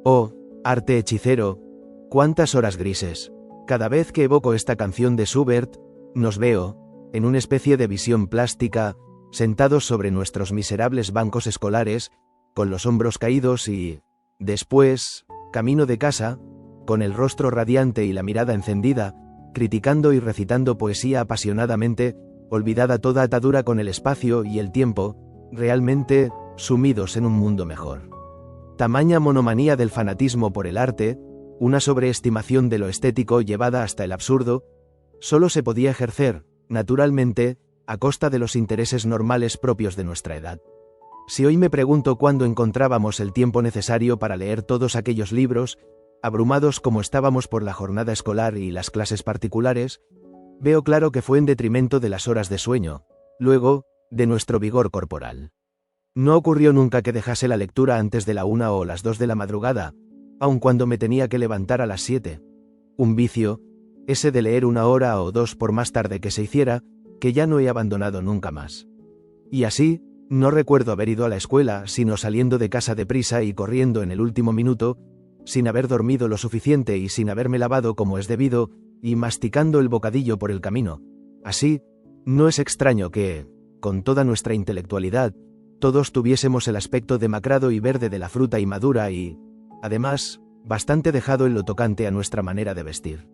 Oh, arte hechicero, cuántas horas grises. Cada vez que evoco esta canción de Schubert, nos veo, en una especie de visión plástica, sentados sobre nuestros miserables bancos escolares, con los hombros caídos y, después, camino de casa, con el rostro radiante y la mirada encendida, criticando y recitando poesía apasionadamente, olvidada toda atadura con el espacio y el tiempo, realmente, sumidos en un mundo mejor. Tamaña monomanía del fanatismo por el arte, una sobreestimación de lo estético llevada hasta el absurdo, solo se podía ejercer, naturalmente, a costa de los intereses normales propios de nuestra edad. Si hoy me pregunto cuándo encontrábamos el tiempo necesario para leer todos aquellos libros, abrumados como estábamos por la jornada escolar y las clases particulares, veo claro que fue en detrimento de las horas de sueño, luego, de nuestro vigor corporal. No ocurrió nunca que dejase la lectura antes de la 1 o las 2 de la madrugada, aun cuando me tenía que levantar a las 7. Un vicio, ese de leer 1 hora o 2 por más tarde que se hiciera, que ya no he abandonado nunca más. Y así, no recuerdo haber ido a la escuela, sino saliendo de casa deprisa y corriendo en el último minuto, sin haber dormido lo suficiente y sin haberme lavado como es debido, y masticando el bocadillo por el camino. Así, no es extraño que, con toda nuestra intelectualidad, todos tuviésemos el aspecto demacrado y verde de la fruta inmadura y, además, bastante dejado en lo tocante a nuestra manera de vestir.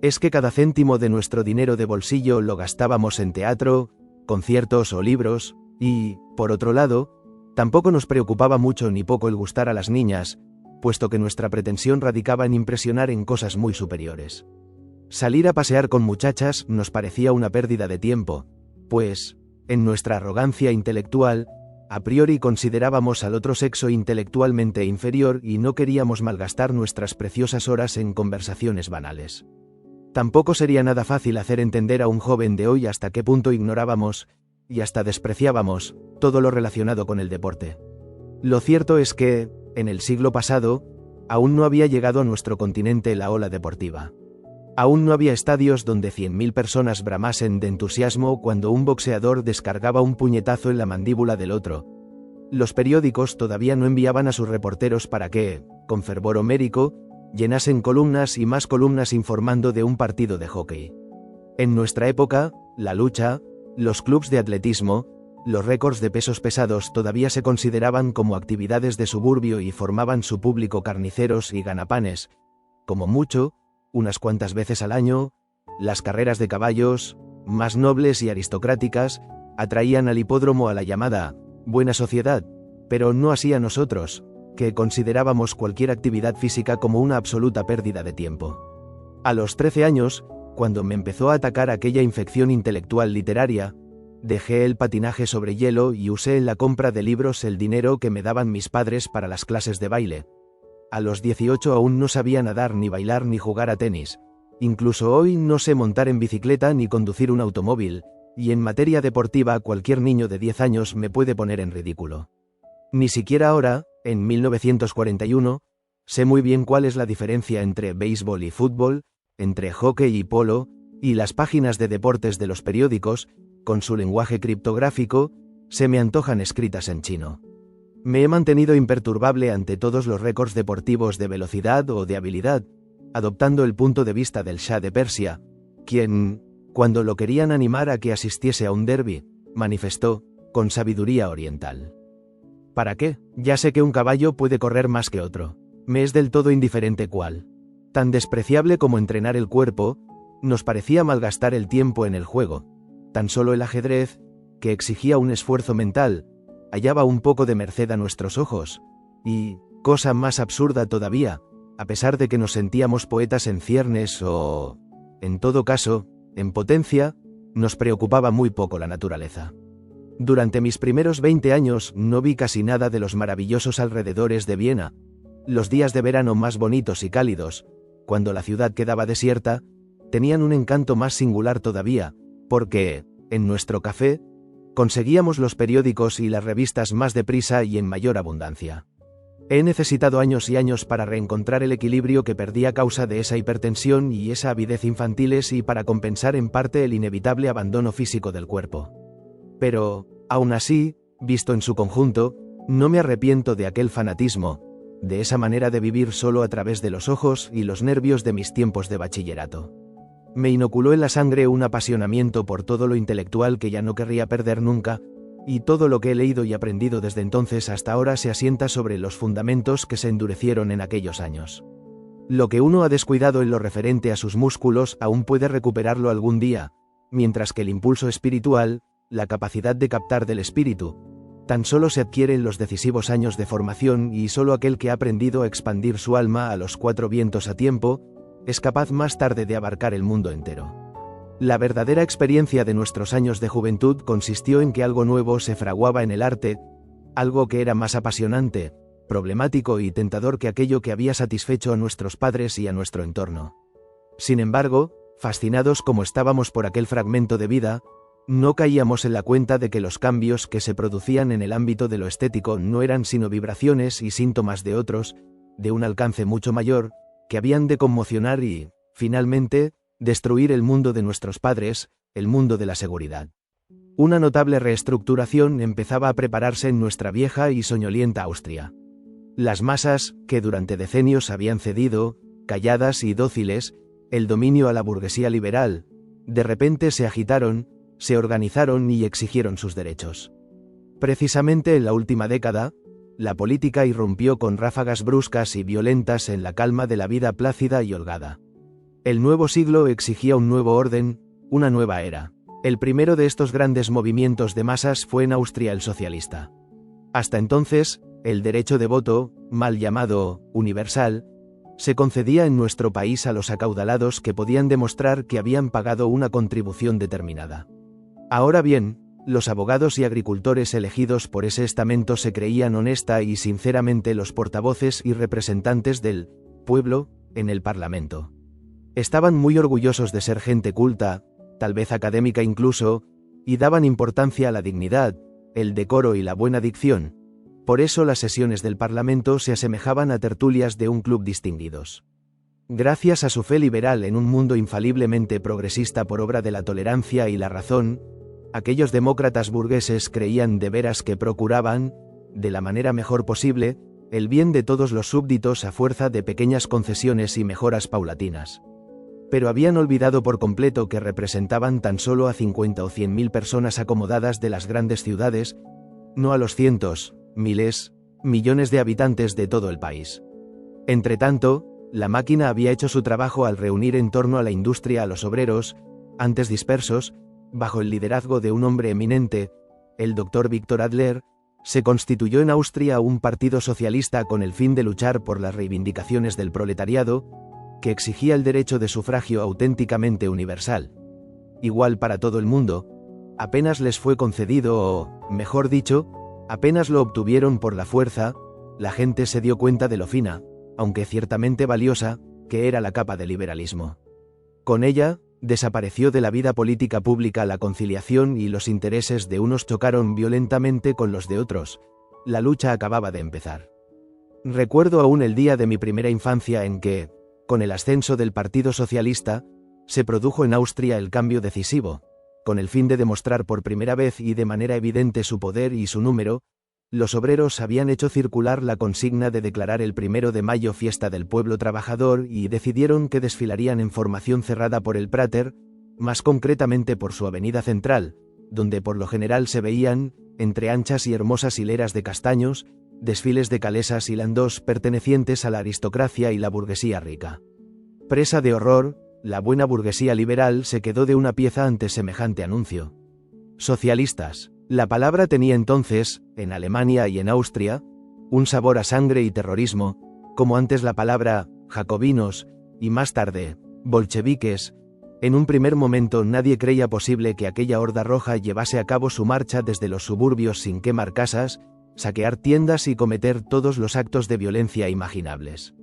Es que cada céntimo de nuestro dinero de bolsillo lo gastábamos en teatro, conciertos o libros, y, por otro lado, tampoco nos preocupaba mucho ni poco el gustar a las niñas, puesto que nuestra pretensión radicaba en impresionar en cosas muy superiores. Salir a pasear con muchachas nos parecía una pérdida de tiempo, pues, en nuestra arrogancia intelectual, a priori considerábamos al otro sexo intelectualmente inferior y no queríamos malgastar nuestras preciosas horas en conversaciones banales. Tampoco sería nada fácil hacer entender a un joven de hoy hasta qué punto ignorábamos, y hasta despreciábamos, todo lo relacionado con el deporte. Lo cierto es que, en el siglo pasado, aún no había llegado a nuestro continente la ola deportiva. Aún no había estadios donde 100.000 personas bramasen de entusiasmo cuando un boxeador descargaba un puñetazo en la mandíbula del otro. Los periódicos todavía no enviaban a sus reporteros para que, con fervor homérico, llenasen columnas y más columnas informando de un partido de hockey. En nuestra época, la lucha, los clubs de atletismo, los récords de pesos pesados todavía se consideraban como actividades de suburbio y formaban su público carniceros y ganapanes. Como mucho, unas cuantas veces al año, las carreras de caballos, más nobles y aristocráticas, atraían al hipódromo a la llamada buena sociedad, pero no así a nosotros, que considerábamos cualquier actividad física como una absoluta pérdida de tiempo. A los 13 años, cuando me empezó a atacar aquella infección intelectual literaria, dejé el patinaje sobre hielo y usé en la compra de libros el dinero que me daban mis padres para las clases de baile. A los 18 aún no sabía nadar ni bailar ni jugar a tenis. Incluso hoy no sé montar en bicicleta ni conducir un automóvil, y en materia deportiva cualquier niño de 10 años me puede poner en ridículo. Ni siquiera ahora, en 1941, sé muy bien cuál es la diferencia entre béisbol y fútbol, entre hockey y polo, y las páginas de deportes de los periódicos, con su lenguaje criptográfico, se me antojan escritas en chino. Me he mantenido imperturbable ante todos los récords deportivos de velocidad o de habilidad, adoptando el punto de vista del Shah de Persia, quien, cuando lo querían animar a que asistiese a un derbi, manifestó, con sabiduría oriental: ¿para qué? Ya sé que un caballo puede correr más que otro. Me es del todo indiferente cuál. Tan despreciable como entrenar el cuerpo, nos parecía malgastar el tiempo en el juego. Tan solo el ajedrez, que exigía un esfuerzo mental, hallaba un poco de merced a nuestros ojos, y, cosa más absurda todavía, a pesar de que nos sentíamos poetas en ciernes o, en todo caso, en potencia, nos preocupaba muy poco la naturaleza. Durante mis primeros 20 años no vi casi nada de los maravillosos alrededores de Viena, los días de verano más bonitos y cálidos, cuando la ciudad quedaba desierta, tenían un encanto más singular todavía, porque, en nuestro café, conseguíamos los periódicos y las revistas más deprisa y en mayor abundancia. He necesitado años y años para reencontrar el equilibrio que perdí a causa de esa hipertensión y esa avidez infantiles y para compensar en parte el inevitable abandono físico del cuerpo. Pero, aún así, visto en su conjunto, no me arrepiento de aquel fanatismo, de esa manera de vivir solo a través de los ojos y los nervios de mis tiempos de bachillerato. Me inoculó en la sangre un apasionamiento por todo lo intelectual que ya no querría perder nunca, y todo lo que he leído y aprendido desde entonces hasta ahora se asienta sobre los fundamentos que se endurecieron en aquellos años. Lo que uno ha descuidado en lo referente a sus músculos aún puede recuperarlo algún día, mientras que el impulso espiritual, la capacidad de captar del espíritu, tan solo se adquiere en los decisivos años de formación y solo aquel que ha aprendido a expandir su alma a los 4 vientos a tiempo, es capaz más tarde de abarcar el mundo entero. La verdadera experiencia de nuestros años de juventud consistió en que algo nuevo se fraguaba en el arte, algo que era más apasionante, problemático y tentador que aquello que había satisfecho a nuestros padres y a nuestro entorno. Sin embargo, fascinados como estábamos por aquel fragmento de vida, no caíamos en la cuenta de que los cambios que se producían en el ámbito de lo estético no eran sino vibraciones y síntomas de otros, de un alcance mucho mayor, que habían de conmocionar y, finalmente, destruir el mundo de nuestros padres, el mundo de la seguridad. Una notable reestructuración empezaba a prepararse en nuestra vieja y soñolienta Austria. Las masas, que durante decenios habían cedido, calladas y dóciles, el dominio a la burguesía liberal, de repente se agitaron, se organizaron y exigieron sus derechos. Precisamente en la última década, la política irrumpió con ráfagas bruscas y violentas en la calma de la vida plácida y holgada. El nuevo siglo exigía un nuevo orden, una nueva era. El primero de estos grandes movimientos de masas fue en Austria el socialista. Hasta entonces, el derecho de voto, mal llamado universal, se concedía en nuestro país a los acaudalados que podían demostrar que habían pagado una contribución determinada. Ahora bien, los abogados y agricultores elegidos por ese estamento se creían honesta y sinceramente los portavoces y representantes del pueblo en el Parlamento. Estaban muy orgullosos de ser gente culta, tal vez académica incluso, y daban importancia a la dignidad, el decoro y la buena dicción. Por eso las sesiones del Parlamento se asemejaban a tertulias de un club distinguidos. Gracias a su fe liberal en un mundo infaliblemente progresista por obra de la tolerancia y la razón, aquellos demócratas burgueses creían de veras que procuraban, de la manera mejor posible, el bien de todos los súbditos a fuerza de pequeñas concesiones y mejoras paulatinas. Pero habían olvidado por completo que representaban tan solo a 50 o 100.000 personas acomodadas de las grandes ciudades, no a los cientos, miles, millones de habitantes de todo el país. Entretanto, la máquina había hecho su trabajo al reunir en torno a la industria a los obreros, antes dispersos, bajo el liderazgo de un hombre eminente, el Dr. Viktor Adler. Se constituyó en Austria un partido socialista con el fin de luchar por las reivindicaciones del proletariado, que exigía el derecho de sufragio auténticamente universal, igual para todo el mundo. Apenas les fue concedido o, mejor dicho, apenas lo obtuvieron por la fuerza, la gente se dio cuenta de lo fina, aunque ciertamente valiosa, que era la capa del liberalismo. Con ella, desapareció de la vida política pública la conciliación y los intereses de unos chocaron violentamente con los de otros. La lucha acababa de empezar. Recuerdo aún el día de mi primera infancia en que, con el ascenso del Partido Socialista, se produjo en Austria el cambio decisivo. Con el fin de demostrar por primera vez y de manera evidente su poder y su número, los obreros habían hecho circular la consigna de declarar el 1 de mayo fiesta del pueblo trabajador y decidieron que desfilarían en formación cerrada por el Prater, más concretamente por su avenida central, donde por lo general se veían, entre anchas y hermosas hileras de castaños, desfiles de calesas y landós pertenecientes a la aristocracia y la burguesía rica. Presa de horror, la buena burguesía liberal se quedó de una pieza ante semejante anuncio. Socialistas. La palabra tenía entonces, en Alemania y en Austria, un sabor a sangre y terrorismo, como antes la palabra jacobinos, y más tarde, bolcheviques. En un primer momento nadie creía posible que aquella horda roja llevase a cabo su marcha desde los suburbios sin quemar casas, saquear tiendas y cometer todos los actos de violencia imaginables.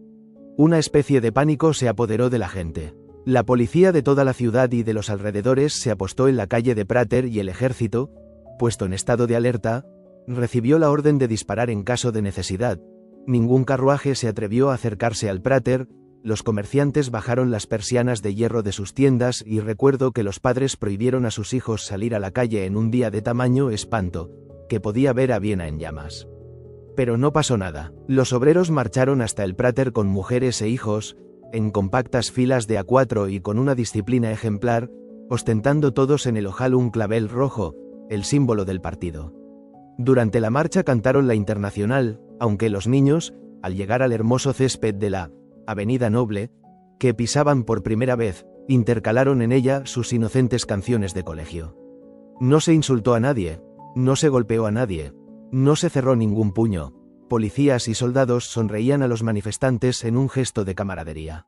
Una especie de pánico se apoderó de la gente. La policía de toda la ciudad y de los alrededores se apostó en la calle de Prater y el ejército, puesto en estado de alerta, recibió la orden de disparar en caso de necesidad. Ningún carruaje se atrevió a acercarse al Prater, los comerciantes bajaron las persianas de hierro de sus tiendas y recuerdo que los padres prohibieron a sus hijos salir a la calle en un día de tamaño espanto, que podía ver a Viena en llamas. Pero no pasó nada. Los obreros marcharon hasta el Prater con mujeres e hijos, en compactas filas de A4 y con una disciplina ejemplar, ostentando todos en el ojal un clavel rojo, el símbolo del partido. Durante la marcha cantaron la Internacional, aunque los niños, al llegar al hermoso césped de la Avenida Noble, que pisaban por primera vez, intercalaron en ella sus inocentes canciones de colegio. No se insultó a nadie, no se golpeó a nadie, no se cerró ningún puño. Policías y soldados sonreían a los manifestantes en un gesto de camaradería.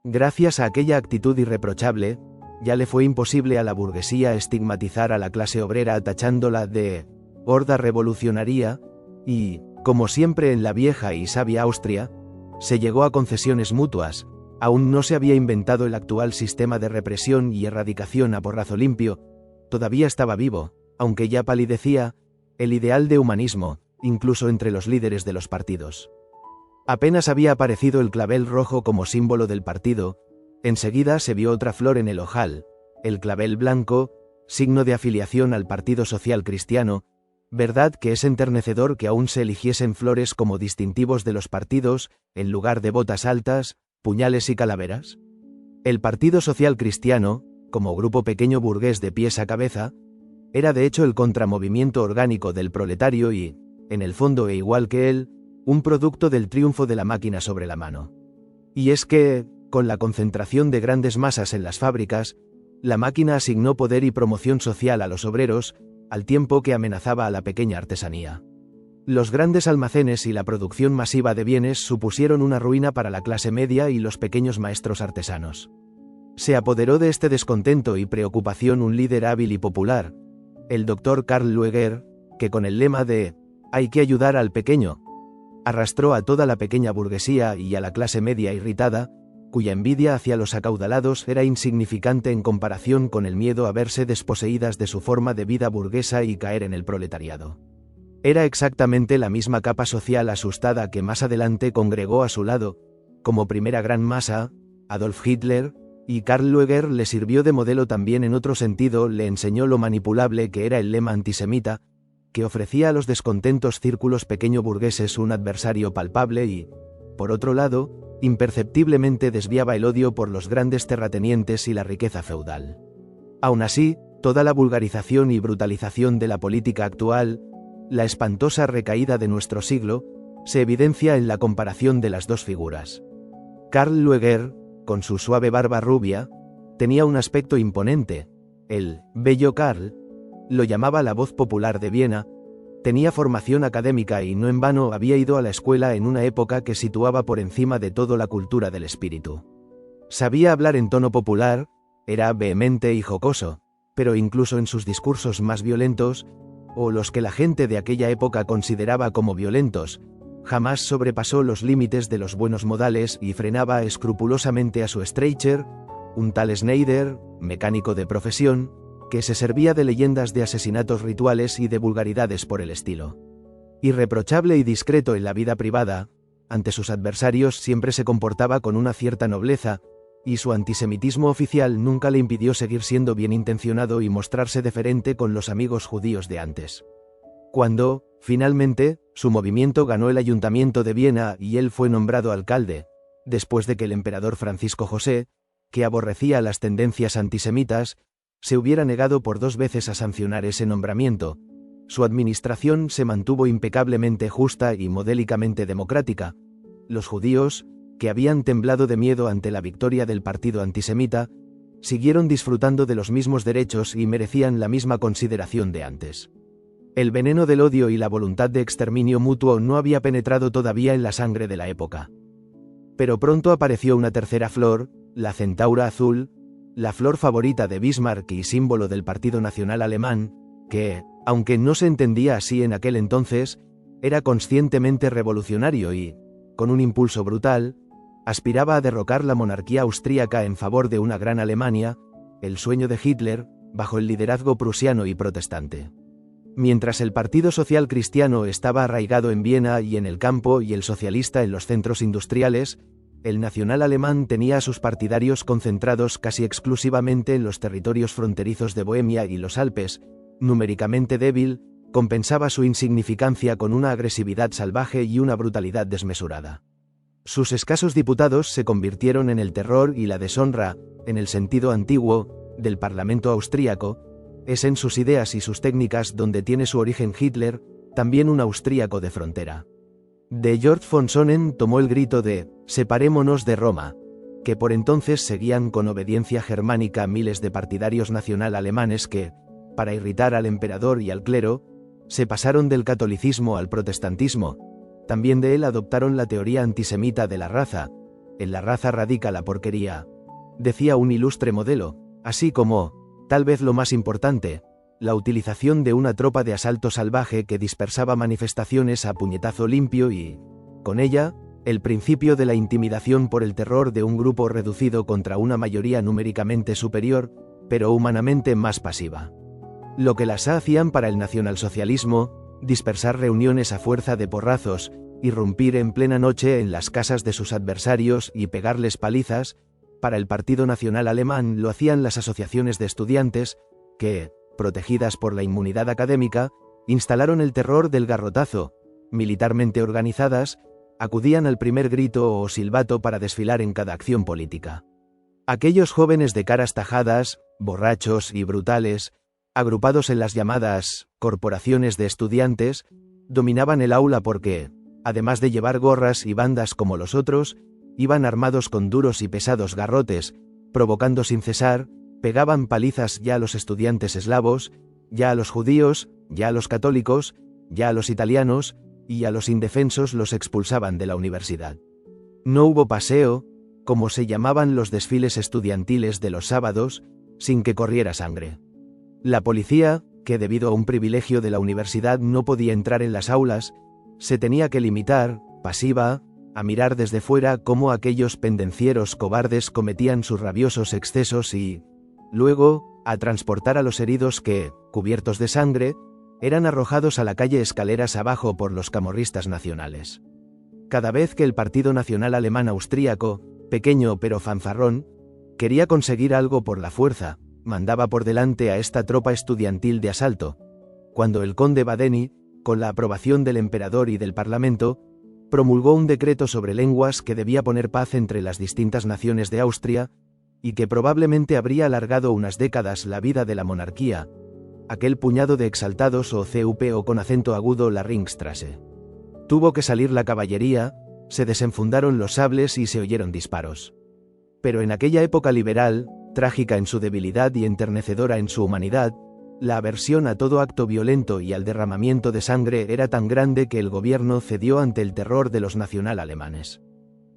Gracias a aquella actitud irreprochable, ya le fue imposible a la burguesía estigmatizar a la clase obrera tachándola de horda revolucionaria, y, como siempre en la vieja y sabia Austria, se llegó a concesiones mutuas. Aún no se había inventado el actual sistema de represión y erradicación a porrazo limpio, todavía estaba vivo, aunque ya palidecía, el ideal de humanismo, incluso entre los líderes de los partidos. Apenas había aparecido el clavel rojo como símbolo del partido, enseguida se vio otra flor en el ojal, el clavel blanco, signo de afiliación al Partido Social Cristiano. ¿Verdad que es enternecedor que aún se eligiesen flores como distintivos de los partidos, en lugar de botas altas, puñales y calaveras? El Partido Social Cristiano, como grupo pequeño burgués de pies a cabeza, Era de hecho el contramovimiento orgánico del proletario y, en el fondo e igual que él, un producto del triunfo de la máquina sobre la mano. Y es que, con la concentración de grandes masas en las fábricas, la máquina asignó poder y promoción social a los obreros, al tiempo que amenazaba a la pequeña artesanía. Los grandes almacenes y la producción masiva de bienes supusieron una ruina para la clase media y los pequeños maestros artesanos. Se apoderó de este descontento y preocupación un líder hábil y popular, el Dr. Karl Lueger, que con el lema de «hay que ayudar al pequeño», arrastró a toda la pequeña burguesía y a la clase media irritada, cuya envidia hacia los acaudalados era insignificante en comparación con el miedo a verse desposeídas de su forma de vida burguesa y caer en el proletariado. Era exactamente la misma capa social asustada que más adelante congregó a su lado, como primera gran masa, Adolf Hitler, y Karl Lueger le sirvió de modelo también en otro sentido, le enseñó lo manipulable que era el lema antisemita, que ofrecía a los descontentos círculos pequeño burgueses un adversario palpable y, por otro lado, imperceptiblemente desviaba el odio por los grandes terratenientes y la riqueza feudal. Aún así, toda la vulgarización y brutalización de la política actual, la espantosa recaída de nuestro siglo, se evidencia en la comparación de las dos figuras. Karl Lueger, con su suave barba rubia, tenía un aspecto imponente. El bello Karl lo llamaba la voz popular de Viena, tenía formación académica y no en vano había ido a la escuela en una época que situaba por encima de todo la cultura del espíritu. Sabía hablar en tono popular, era vehemente y jocoso, pero incluso en sus discursos más violentos, o los que la gente de aquella época consideraba como violentos, jamás sobrepasó los límites de los buenos modales y frenaba escrupulosamente a su Streicher, un tal Schneider, mecánico de profesión, que se servía de leyendas de asesinatos rituales y de vulgaridades por el estilo. Irreprochable y discreto en la vida privada, ante sus adversarios siempre se comportaba con una cierta nobleza, y su antisemitismo oficial nunca le impidió seguir siendo bien intencionado y mostrarse deferente con los amigos judíos de antes. Cuando, finalmente, su movimiento ganó el ayuntamiento de Viena y él fue nombrado alcalde, después de que el emperador Francisco José, que aborrecía las tendencias antisemitas, se hubiera negado por 2 veces a sancionar ese nombramiento, su administración se mantuvo impecablemente justa y modélicamente democrática. Los judíos, que habían temblado de miedo ante la victoria del partido antisemita, siguieron disfrutando de los mismos derechos y merecían la misma consideración de antes. El veneno del odio y la voluntad de exterminio mutuo no había penetrado todavía en la sangre de la época. Pero pronto apareció una tercera flor, la centaura azul, la flor favorita de Bismarck y símbolo del Partido Nacional Alemán, que, aunque no se entendía así en aquel entonces, era conscientemente revolucionario y, con un impulso brutal, aspiraba a derrocar la monarquía austríaca en favor de una gran Alemania, el sueño de Hitler, bajo el liderazgo prusiano y protestante. Mientras el Partido Social Cristiano estaba arraigado en Viena y en el campo y el socialista en los centros industriales, el nacional alemán tenía a sus partidarios concentrados casi exclusivamente en los territorios fronterizos de Bohemia y los Alpes. Numéricamente débil, compensaba su insignificancia con una agresividad salvaje y una brutalidad desmesurada. Sus escasos diputados se convirtieron en el terror y la deshonra, en el sentido antiguo, del Parlamento austríaco. Es en sus ideas y sus técnicas donde tiene su origen Hitler, también un austríaco de frontera. De Georg von Sonnen tomó el grito de «Separémonos de Roma», que por entonces seguían con obediencia germánica miles de partidarios nacional alemanes que, para irritar al emperador y al clero, se pasaron del catolicismo al protestantismo. También de él adoptaron la teoría antisemita de la raza. En la raza radica la porquería, decía un ilustre modelo, así como, tal vez lo más importante, la utilización de una tropa de asalto salvaje que dispersaba manifestaciones a puñetazo limpio y, con ella, el principio de la intimidación por el terror de un grupo reducido contra una mayoría numéricamente superior, pero humanamente más pasiva. Lo que las hacían para el nacionalsocialismo, dispersar reuniones a fuerza de porrazos, irrumpir en plena noche en las casas de sus adversarios y pegarles palizas, para el Partido Nacional Alemán lo hacían las asociaciones de estudiantes, que, protegidas por la inmunidad académica, instalaron el terror del garrotazo, militarmente organizadas, acudían al primer grito o silbato para desfilar en cada acción política. Aquellos jóvenes de caras tajadas, borrachos y brutales, agrupados en las llamadas corporaciones de estudiantes, dominaban el aula porque, además de llevar gorras y bandas como los otros, iban armados con duros y pesados garrotes, provocando sin cesar, pegaban palizas ya a los estudiantes eslavos, ya a los judíos, ya a los católicos, ya a los italianos, y a los indefensos los expulsaban de la universidad. No hubo paseo, como se llamaban los desfiles estudiantiles de los sábados, sin que corriera sangre. La policía, que debido a un privilegio de la universidad no podía entrar en las aulas, se tenía que limitar, pasiva, a mirar desde fuera cómo aquellos pendencieros cobardes cometían sus rabiosos excesos y, luego, a transportar a los heridos que, cubiertos de sangre, eran arrojados a la calle escaleras abajo por los camorristas nacionales. Cada vez que el Partido Nacional Alemán Austríaco, pequeño pero fanfarrón, quería conseguir algo por la fuerza, mandaba por delante a esta tropa estudiantil de asalto. Cuando el conde Badeni, con la aprobación del emperador y del parlamento, promulgó un decreto sobre lenguas que debía poner paz entre las distintas naciones de Austria, y que probablemente habría alargado unas décadas la vida de la monarquía, aquel puñado de exaltados o CUP o con acento agudo la Ringstrasse. Tuvo que salir la caballería, se desenfundaron los sables y se oyeron disparos. Pero en aquella época liberal, trágica en su debilidad y enternecedora en su humanidad, la aversión a todo acto violento y al derramamiento de sangre era tan grande que el gobierno cedió ante el terror de los nacional alemanes.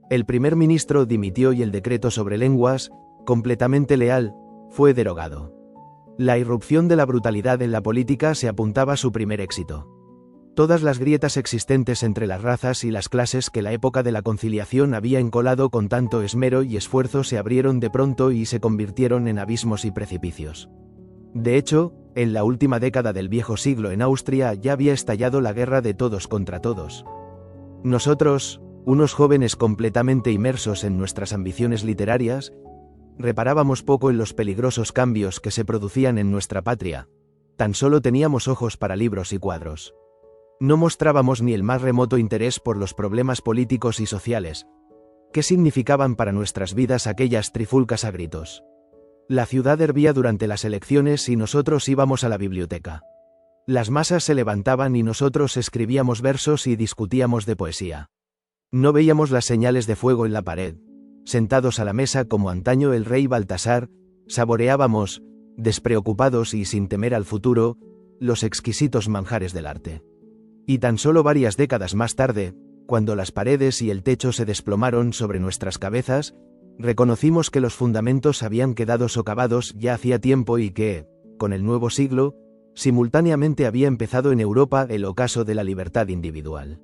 El primer ministro dimitió y el decreto sobre lenguas, completamente leal, fue derogado. La irrupción de la brutalidad en la política se apuntaba a su primer éxito. Todas las grietas existentes entre las razas y las clases que la época de la conciliación había encolado con tanto esmero y esfuerzo se abrieron de pronto y se convirtieron en abismos y precipicios. De hecho, en la última década del viejo siglo en Austria ya había estallado la guerra de todos contra todos. Nosotros, unos jóvenes completamente inmersos en nuestras ambiciones literarias, reparábamos poco en los peligrosos cambios que se producían en nuestra patria. Tan solo teníamos ojos para libros y cuadros. No mostrábamos ni el más remoto interés por los problemas políticos y sociales. ¿Qué significaban para nuestras vidas aquellas trifulcas a gritos? La ciudad hervía durante las elecciones y nosotros íbamos a la biblioteca. Las masas se levantaban y nosotros escribíamos versos y discutíamos de poesía. No veíamos las señales de fuego en la pared. Sentados a la mesa como antaño el rey Baltasar, saboreábamos, despreocupados y sin temer al futuro, los exquisitos manjares del arte. Y tan solo varias décadas más tarde, cuando las paredes y el techo se desplomaron sobre nuestras cabezas, reconocimos que los fundamentos habían quedado socavados ya hacía tiempo y que, con el nuevo siglo, simultáneamente había empezado en Europa el ocaso de la libertad individual.